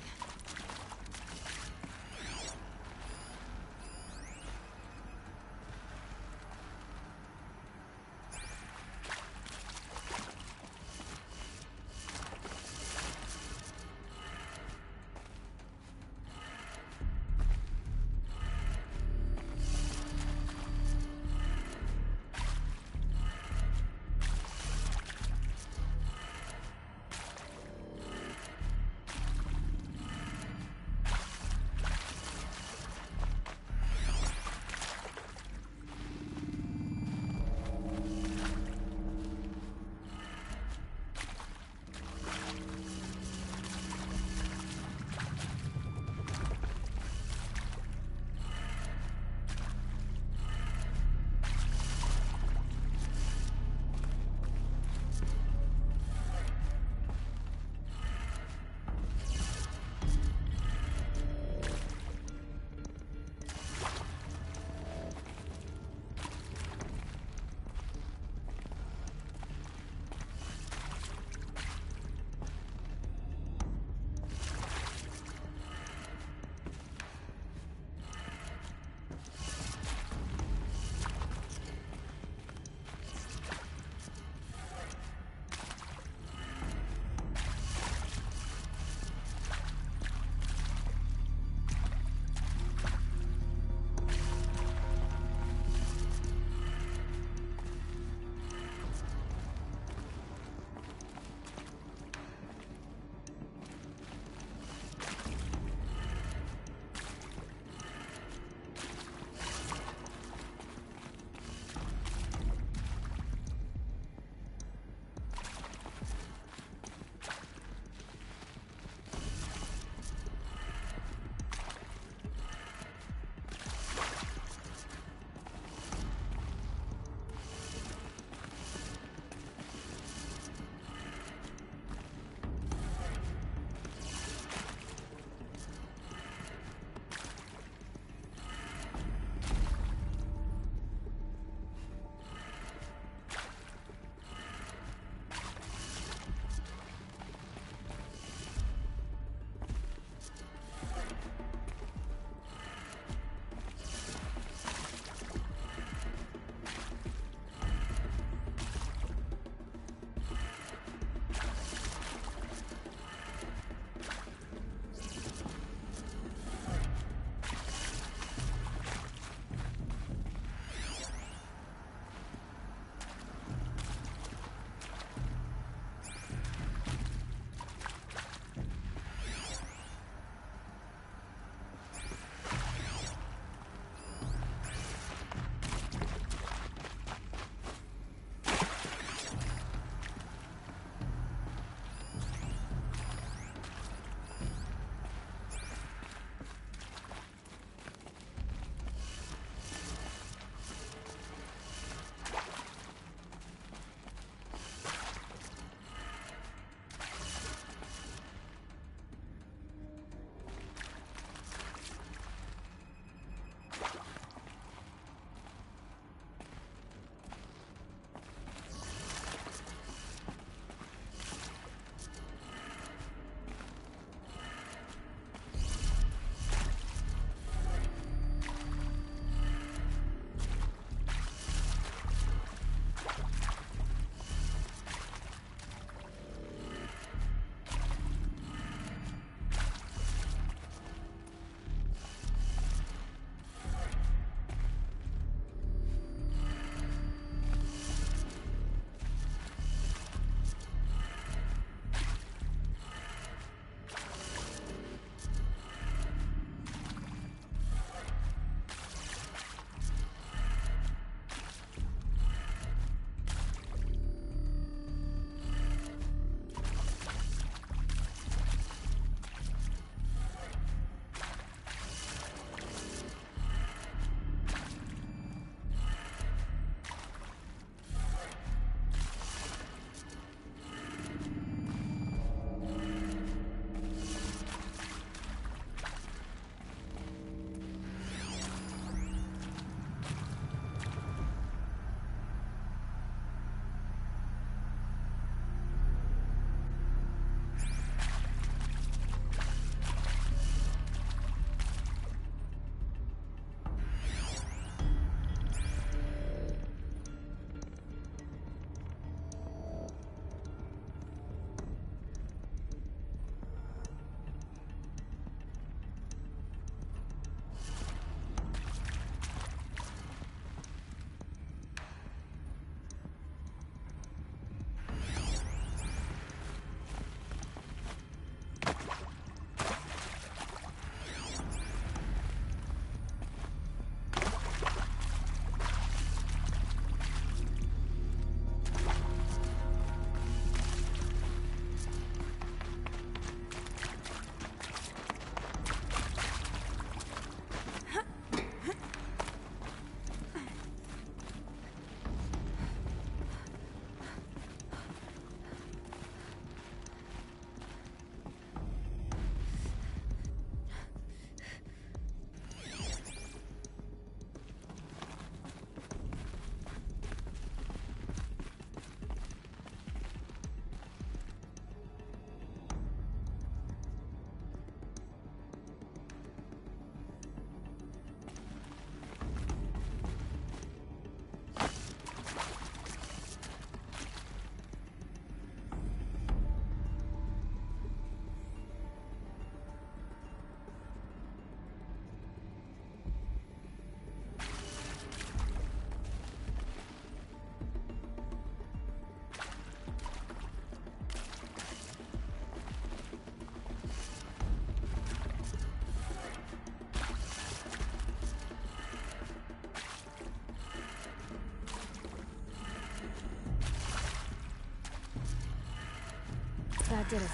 That did it.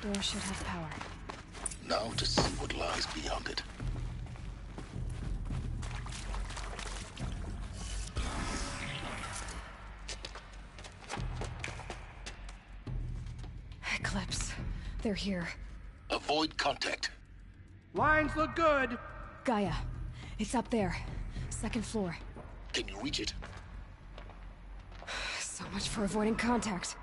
Door should have power. Now to see what lies beyond it. Eclipse. They're here. Avoid contact. Lines look good. Gaia. It's up there. Second floor. Can you reach it? So much for avoiding contact.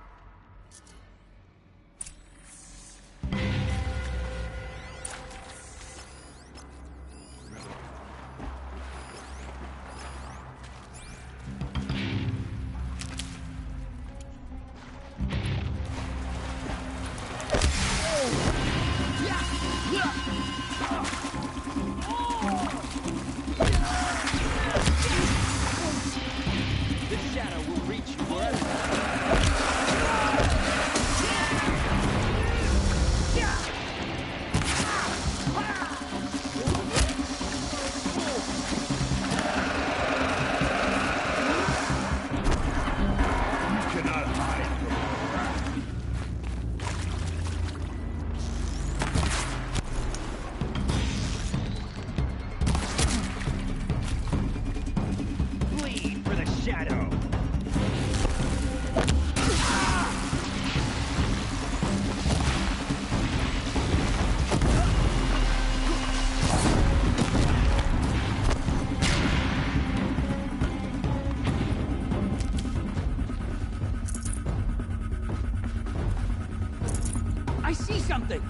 I see something!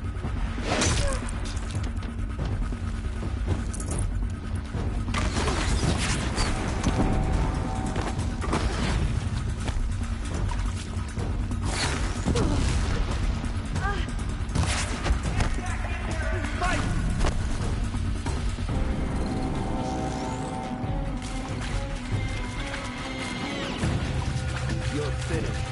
You're finished.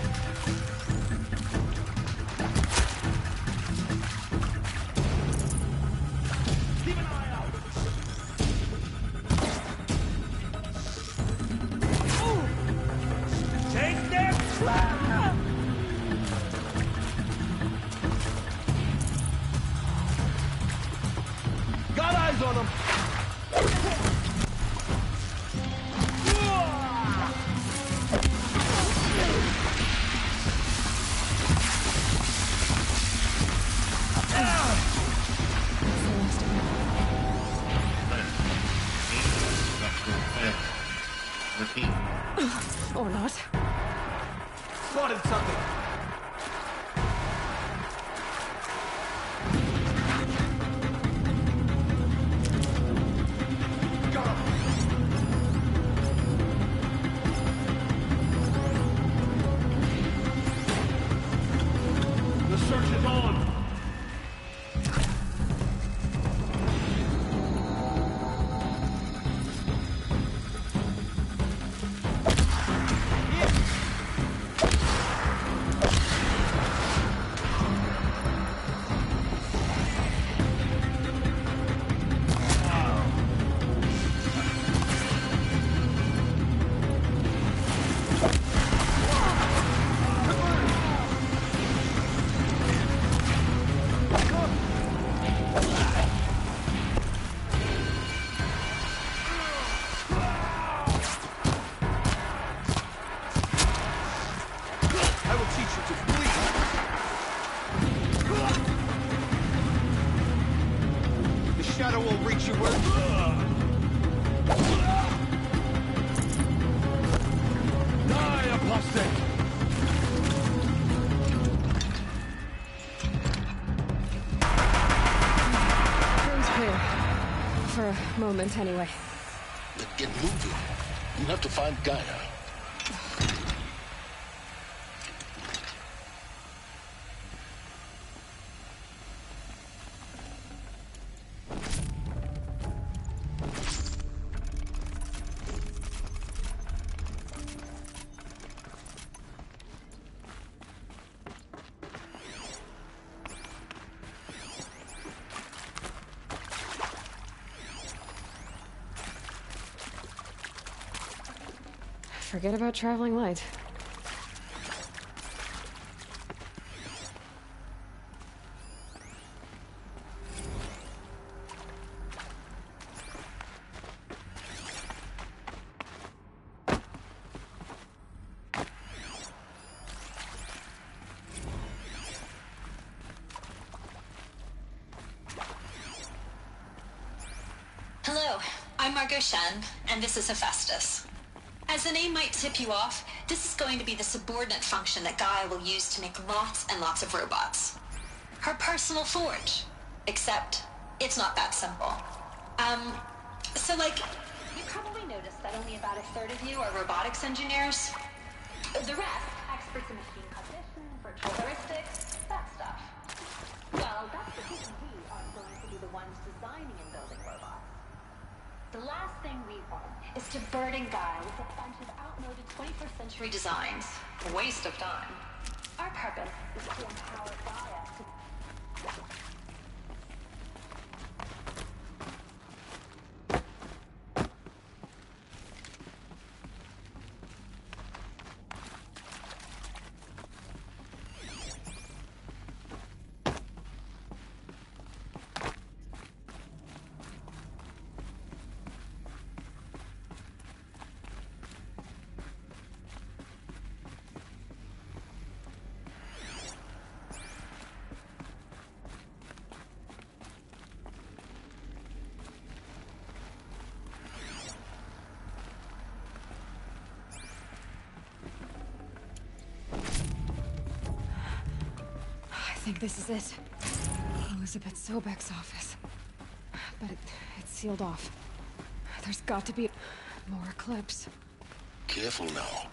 Got eyes on him! Or not. Spotted something! The search is on! I will teach you to bleed! The shadow will reach you where... Die, apostate! Room's clear. For a moment, anyway. Then get moving. You have to find Gaia. Forget about traveling light. I'm Margot Shan, and this is Hephaestus. As the name might tip you off, this is going to be the subordinate function that Gaia will use to make lots and lots of robots. Her personal forge. Except, it's not that simple. So you probably noticed that only about a third of you are robotics engineers. The rest, experts in machine cognition, virtual heuristics, that stuff. Well, that's because we are going to be the ones designing and building robots. The last thing we want is to burden Gaia with a bunch of outmoded 21st century designs. A waste of time. Our purpose is to empower Gaia to... I think this is it. Elizabeth Sobek's office. But it's sealed off. There's got to be more Eclipse. Careful now.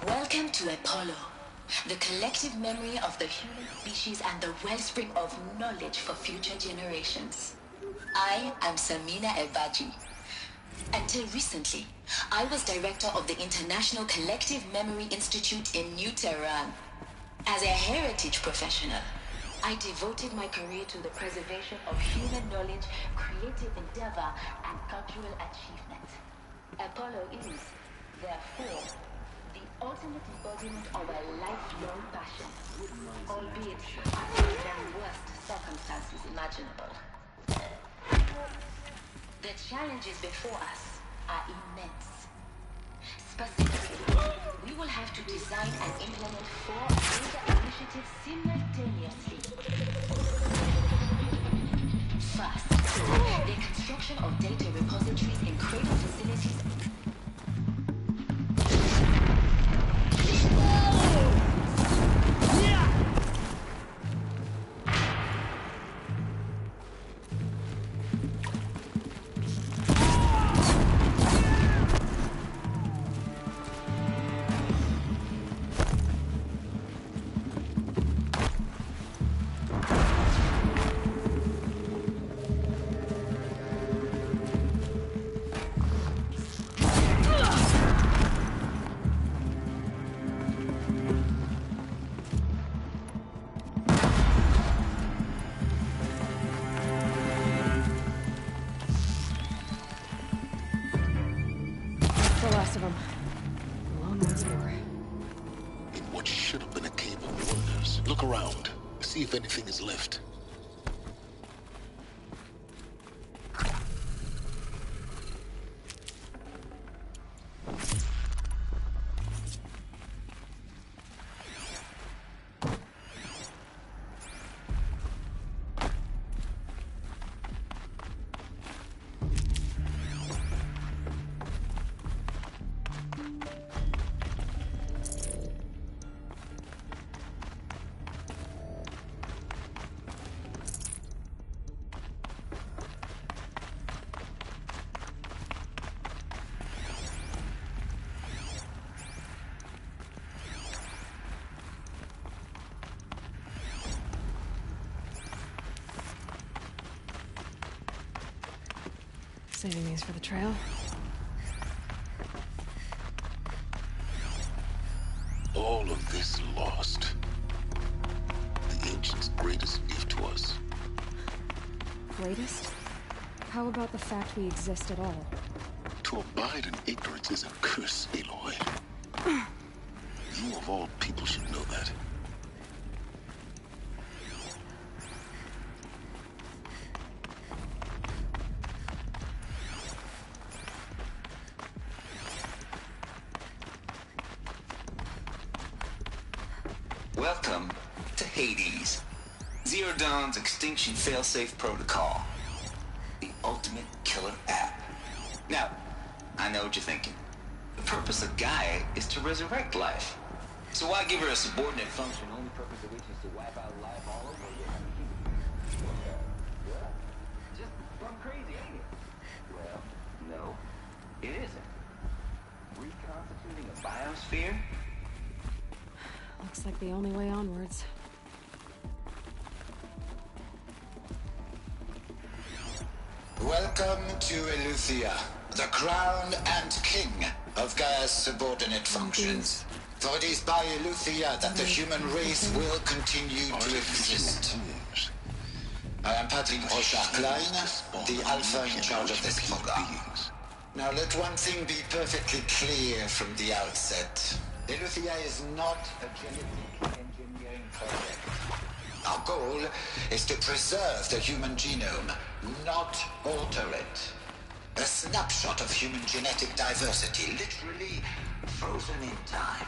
Welcome to Apollo, the collective memory of the human species and the wellspring of knowledge for future generations. I am Samina Ebaji. Until recently, I was director of the International Collective Memory Institute in New Tehran. As a heritage professional, I devoted my career to the preservation of human knowledge, creative endeavor, and cultural achievement. Apollo is, therefore, the ultimate embodiment of a lifelong passion, albeit under the very worst circumstances imaginable. The challenges before us are immense. Specifically, we will have to design and implement 4 major initiatives simultaneously. First, the construction of data repositories in cradle facilities. Of them. Long ones more. In what should have been a cave of wonders. Look around. See if anything is left. Saving these for the trail. All of this lost. The ancients' greatest gift to us. Greatest? How about the fact we exist at all? To abide in ignorance is a curse, Aloy. You of all people should know that. Welcome to Hades. Zero Dawn's extinction failsafe protocol. The ultimate killer app. Now, I know what you're thinking. The purpose of Gaia is to resurrect life. So why give her a subordinate function, only purpose of which is to wipe out life all over again? Just plumb crazy, ain't it? Well, no, it isn't. Reconstituting a biosphere? Looks like the only way onwards. Welcome to Eleuthia, the crown and king of Gaia's subordinate functions. For it is by Eleuthia that the human race will continue to exist. I am Patrick Rochard-Klein, the Alpha in charge of this program. Now let one thing be perfectly clear from the outset. Eleuthia is not a genetic engineering project. Our goal is to preserve the human genome, not alter it. A snapshot of human genetic diversity, literally frozen in time.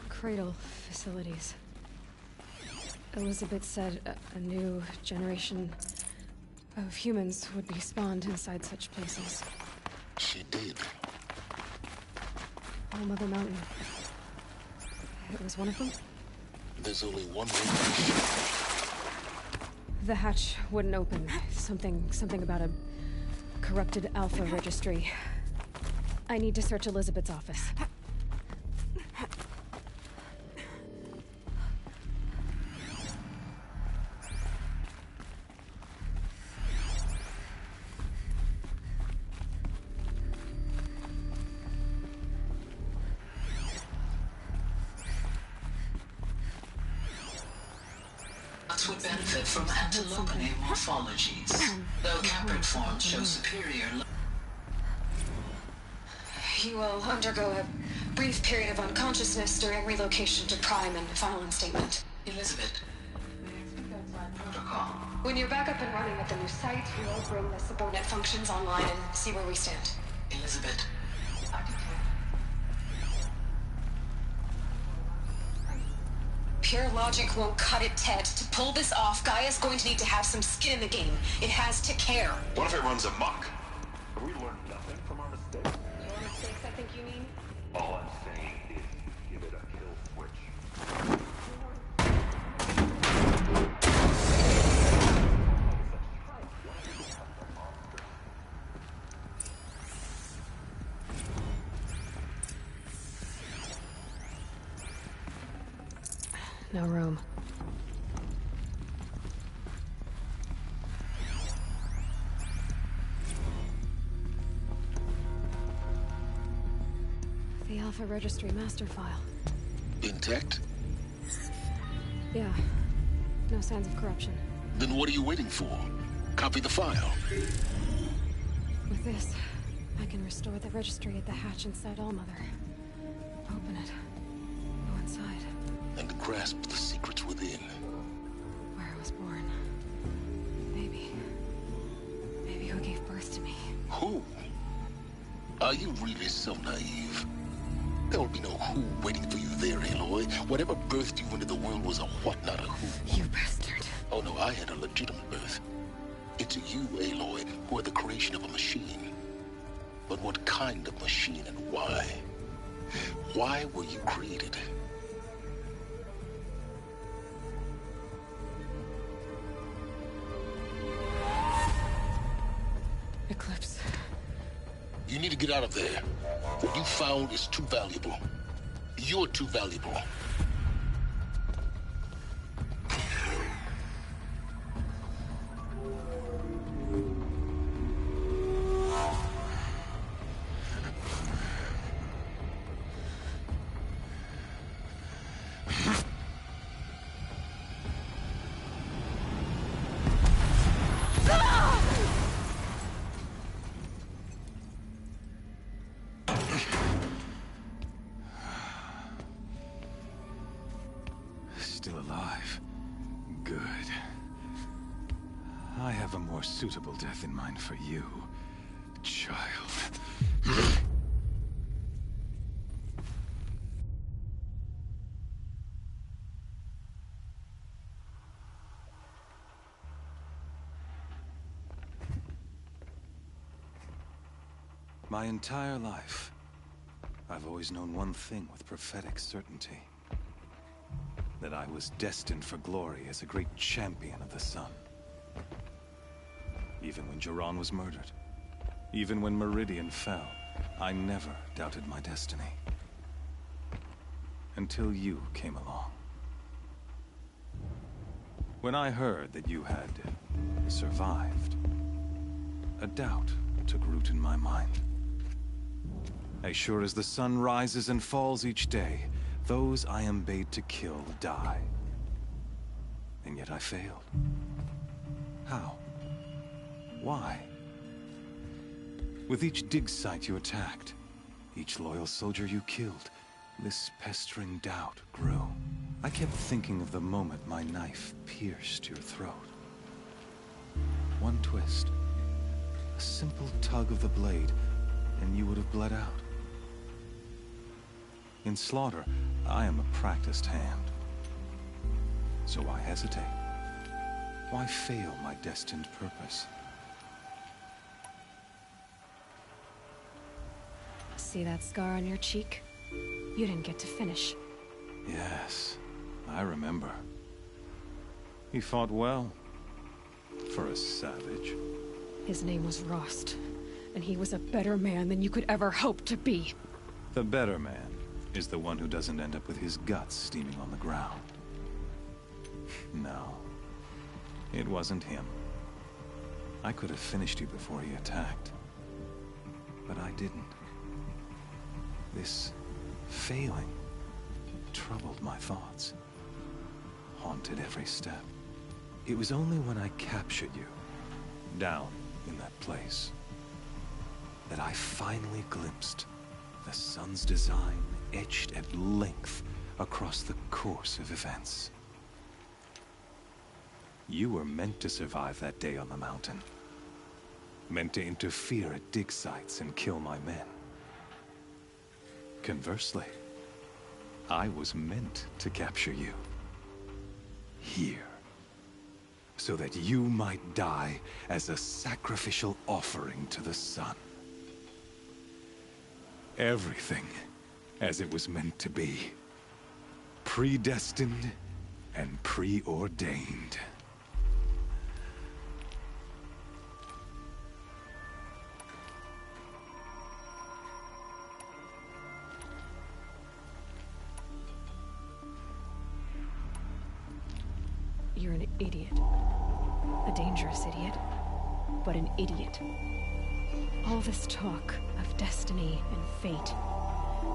Cradle facilities. Elizabeth said a new generation of humans would be spawned inside such places. She did. Oh, Mother Mountain. It was one of them? There's only one way. The hatch wouldn't open. Something about a corrupted Alpha registry. I need to search Elizabeth's office. Would benefit from antilopinae morphologies, though caprid forms show superior. You will undergo a brief period of unconsciousness during relocation to Prime and final instatement. Elizabeth. Protocol. When you're back up and running at the new site, we'll bring the subordinate functions online and see where we stand. Elizabeth. Pure logic won't cut it, Ted. To pull this off, Gaia's going to need to have some skin in the game. It has to care. What if it runs amok? Have we learned nothing from our mistakes? Your mistakes, I think you mean? All I'm saying is give it a kill switch. No room. The Alpha Registry master file. Intact? Yeah. No signs of corruption. Then what are you waiting for? Copy the file. With this, I can restore the registry at the hatch inside Allmother. Open it. Go inside. And grasp the secrets within. Where I was born. Maybe who gave birth to me. Who? Are you really so naive? There will be no who waiting for you there, Aloy. Whatever birthed you into the world was a what, not a who. You bastard. Oh no, I had a legitimate birth. It's you, Aloy, who are the creation of a machine. But what kind of machine and why? Why were you created? Eclipse. You need to get out of there. What you found is too valuable. You're too valuable. have a more suitable death in mind for you, child. My entire life, I've always known one thing with prophetic certainty. That I was destined for glory as a great champion of the sun. Even when Jiran was murdered, even when Meridian fell, I never doubted my destiny. Until you came along. When I heard that you had survived, a doubt took root in my mind. As sure as the sun rises and falls each day, those I am bade to kill die. And yet I failed. How? Why? With each dig site you attacked, each loyal soldier you killed, this pestering doubt grew. I kept thinking of the moment my knife pierced your throat. One twist, a simple tug of the blade, and you would have bled out. In slaughter, I am a practiced hand. So why hesitate? Why fail my destined purpose? See that scar on your cheek? You didn't get to finish. Yes, I remember. He fought well. For a savage. His name was Rost, and he was a better man than you could ever hope to be. The better man is the one who doesn't end up with his guts steaming on the ground. No, it wasn't him. I could have finished you before he attacked. But I didn't. This failing troubled my thoughts, haunted every step. It was only when I captured you, down in that place, that I finally glimpsed the sun's design etched at length across the course of events. You were meant to survive that day on the mountain. Meant to interfere at dig sites and kill my men. Conversely, I was meant to capture you. Here. So that you might die as a sacrificial offering to the sun. Everything as it was meant to be. Predestined and preordained. You're an idiot. A dangerous idiot, but an idiot. All this talk of destiny and fate.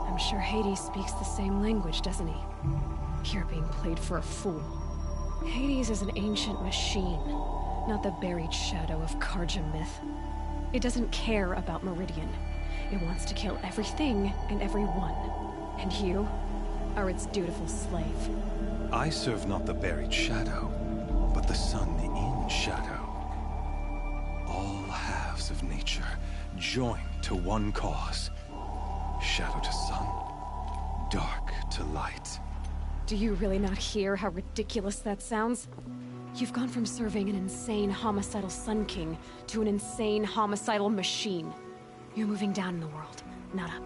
I'm sure Hades speaks the same language, doesn't he? You're being played for a fool. Hades is an ancient machine, not the buried shadow of Karja myth. It doesn't care about Meridian. It wants to kill everything and everyone. And you are its dutiful slave. I serve not the buried shadow, but the sun in shadow. All halves of nature joined to one cause. Shadow to sun, dark to light. Do you really not hear how ridiculous that sounds? You've gone from serving an insane homicidal Sun King to an insane homicidal machine. You're moving down in the world, not up.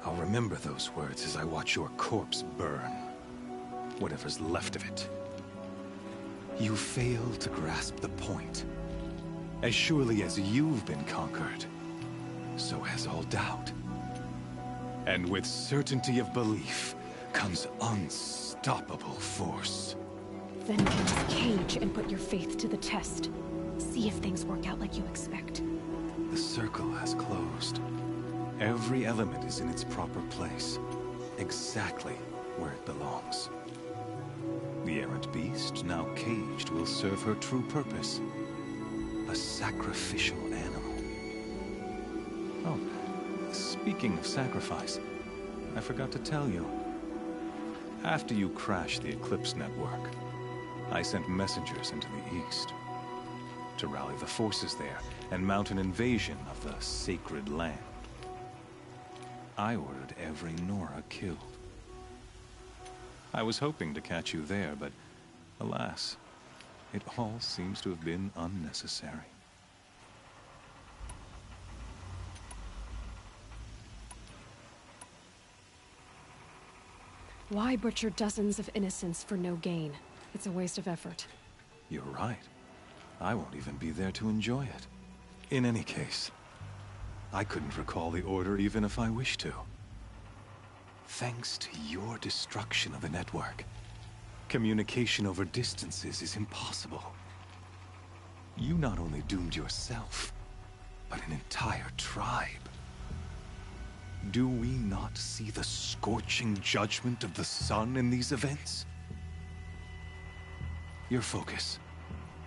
I'll remember those words as I watch your corpse burn. Whatever's left of it. You fail to grasp the point. As surely as you've been conquered, so has all doubt. And with certainty of belief comes unstoppable force. Then get this cage and put your faith to the test. See if things work out like you expect. The circle has closed. Every element is in its proper place, exactly where it belongs. The errant beast, now caged, will serve her true purpose. A sacrificial animal. Oh, speaking of sacrifice, I forgot to tell you. After you crashed the Eclipse network, I sent messengers into the east to rally the forces there and mount an invasion of the sacred land. I ordered every Nora killed. I was hoping to catch you there, but alas, it all seems to have been unnecessary. Why butcher dozens of innocents for no gain? It's a waste of effort. You're right. I won't even be there to enjoy it. In any case, I couldn't recall the order even if I wished to. Thanks to your destruction of the network, communication over distances is impossible. You not only doomed yourself, but an entire tribe. Do we not see the scorching judgment of the sun in these events? Your focus.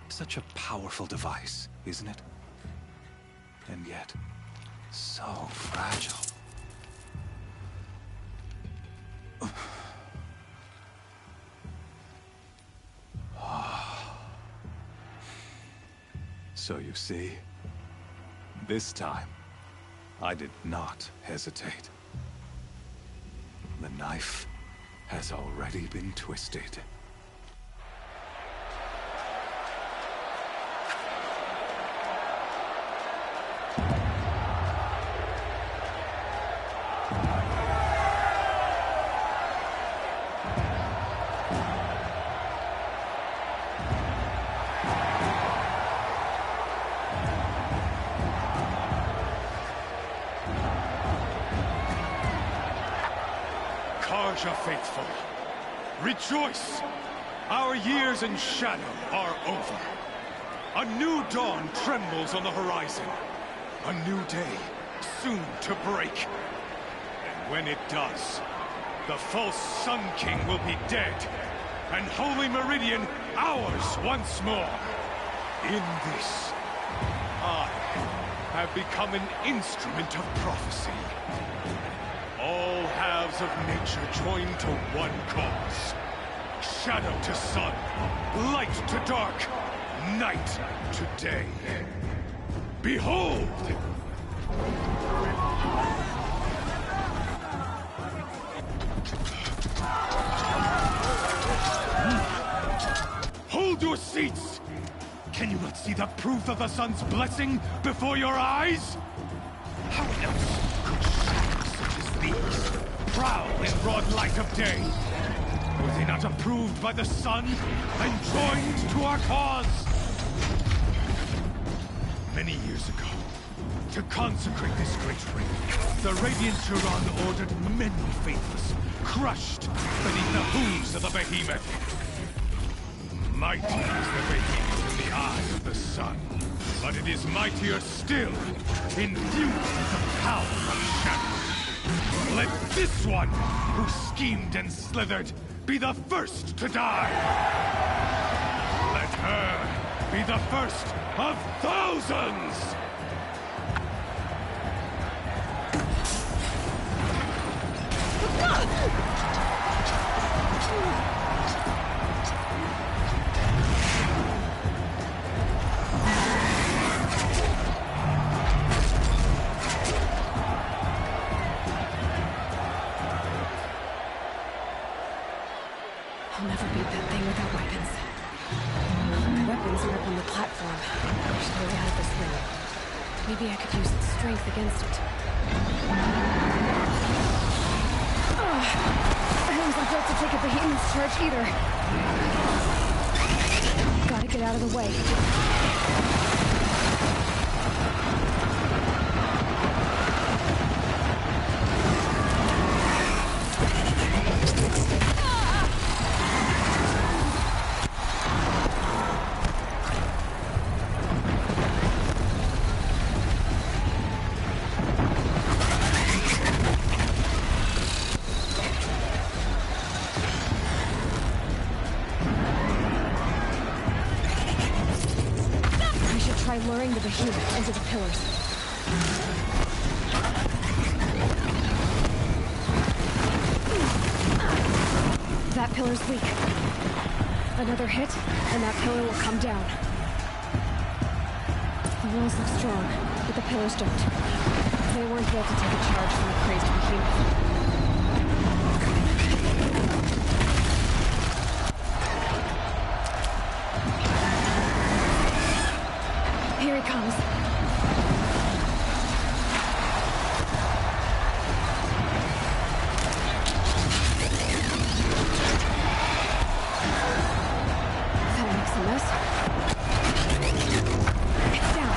Such a powerful device, isn't it? And yet, so fragile. So you see, this time, I did not hesitate. The knife has already been twisted. Karja faithful, rejoice! Our years in shadow are over. A new dawn trembles on the horizon. A new day, soon to break. And when it does, the false Sun King will be dead, and Holy Meridian ours once more. In this, I have become an instrument of prophecy. All halves of nature join to one cause. Shadow to sun, light to dark, night to day. Behold! Hold your seats! Can you not see the proof of the sun's blessing before your eyes? How else could shadows such as these prowl in broad light of day? Were they not approved by the sun and joined to our cause? Many years ago, to consecrate this great ring, the Radiant Turan ordered many faithless, crushed beneath the hooves of the behemoth. Mighty is the behemoth in the eyes of the sun, but it is mightier still, infused with the power of shadow. Let this one, who schemed and slithered, be the first to die! Let her be the first of thousands! I'll never beat that thing without weapons. My weapons are up on the platform. I should get out of this thing. Maybe I could use its strength against it. I wasn't built to take a behemoth's charge either. Gotta get out of the way. Try luring the behemoth into the pillars. That pillar's weak. Another hit, and that pillar will come down. The walls look strong, but the pillars don't. They weren't built to take a charge from a crazed behemoth. Here he comes. That makes a mess. It's down.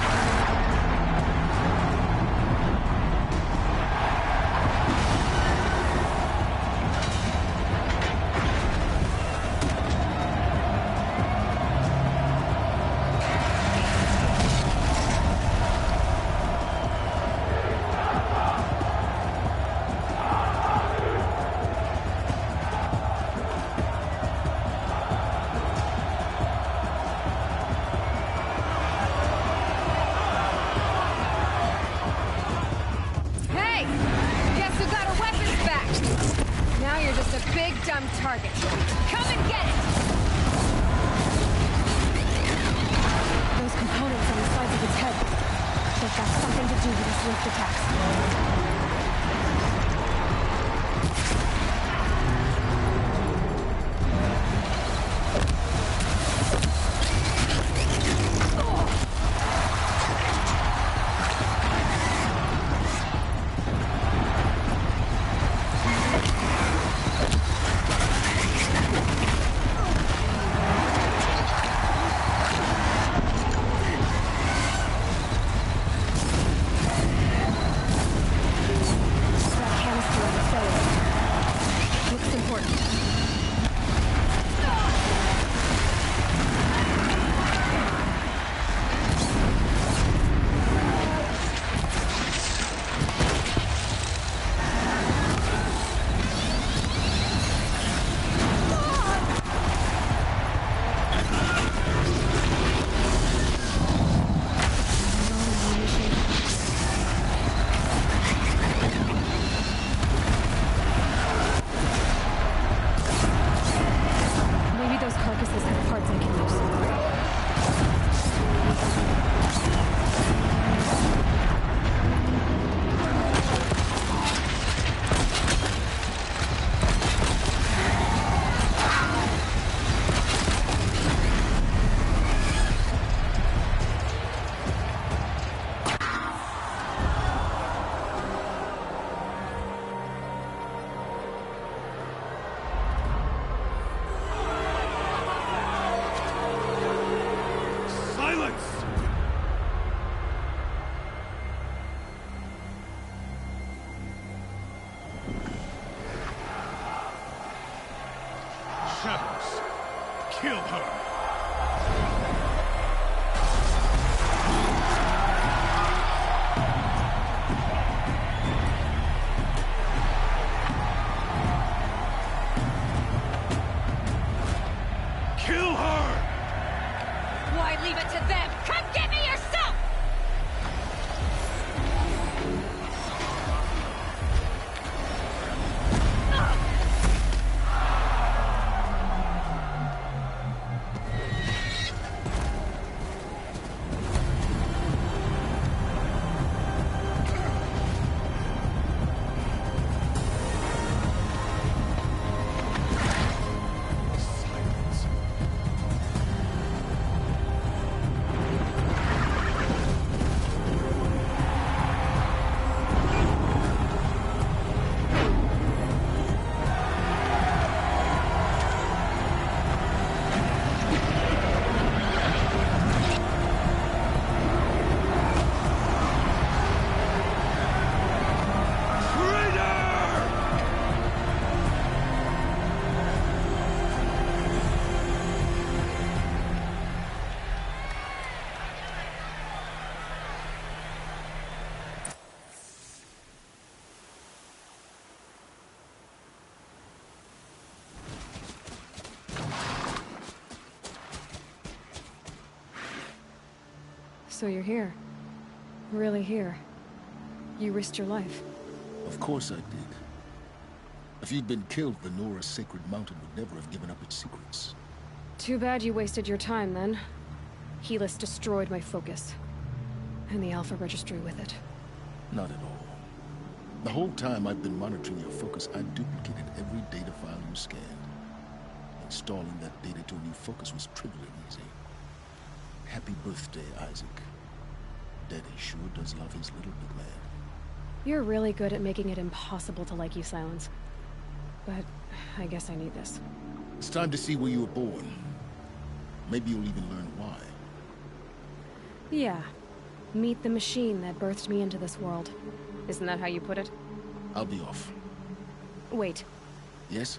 Target. Come and get it! Those components on the sides of its head. They've got something to do with his lift attacks. Kill her! Kill her! Why leave it to them? Come get me yourself! So you're here. Really here. You risked your life. Of course I did. If you'd been killed, the Nora's sacred mountain would never have given up its secrets. Too bad you wasted your time, then. Helis destroyed my focus. And the Alpha Registry with it. Not at all. The whole time I've been monitoring your focus, I duplicated every data file you scanned. Installing that data to a new focus was trivially easy. Happy birthday, Isaac. Daddy sure does love his little big man. You're really good at making it impossible to like you, Silence. But I guess I need this. It's time to see where you were born. Maybe you'll even learn why. Yeah. Meet the machine that birthed me into this world. Isn't that how you put it? I'll be off. Wait. Yes?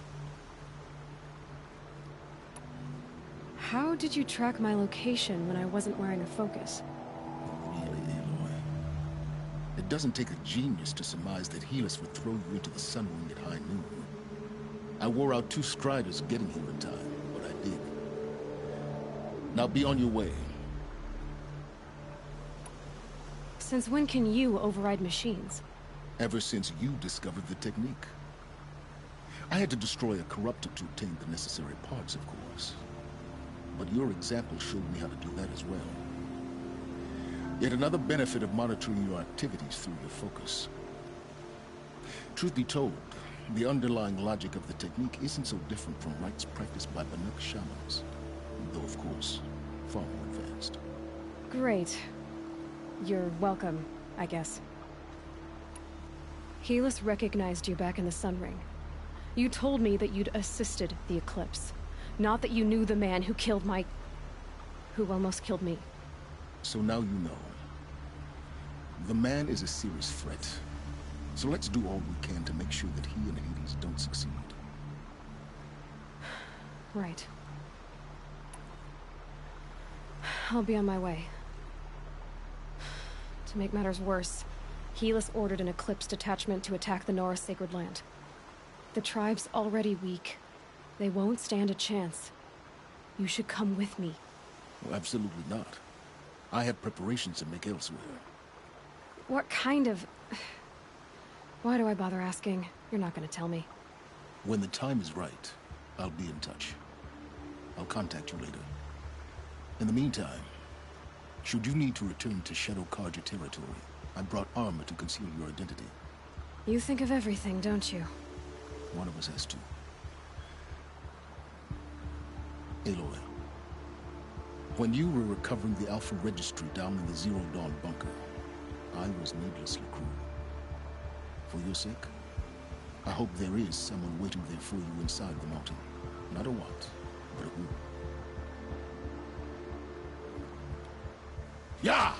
How did you track my location when I wasn't wearing a focus? Really, Aloy? It doesn't take a genius to surmise that Helis would throw you into the sun ring at high noon. I wore out 2 striders getting here in time, but I did. Now be on your way. Since when can you override machines? Ever since you discovered the technique. I had to destroy a corruptor to obtain the necessary parts, of course. But your example showed me how to do that as well. Yet another benefit of monitoring your activities through your focus. Truth be told, the underlying logic of the technique isn't so different from rites practiced by Banuk shamans, though of course, far more advanced. Great. You're welcome, I guess. Helis recognized you back in the Sun Ring. You told me that you'd assisted the Eclipse. Not that you knew the man who killed who almost killed me. So now you know. The man is a serious threat. So let's do all we can to make sure that he and Hades don't succeed. Right. I'll be on my way. To make matters worse, Helis ordered an Eclipse detachment to attack the Norris Sacred Land. The tribe's already weak. They won't stand a chance. You should come with me. Well, absolutely not. I have preparations to make elsewhere. What kind of... Why do I bother asking? You're not gonna tell me. When the time is right, I'll be in touch. I'll contact you later. In the meantime, should you need to return to Shadow Karja territory, I brought armor to conceal your identity. You think of everything, don't you? One of us has to. Aloy, when you were recovering the Alpha Registry down in the Zero Dawn bunker, I was needlessly cruel. For your sake, I hope there is someone waiting there for you inside the mountain. Not a what, but a who. Yeah!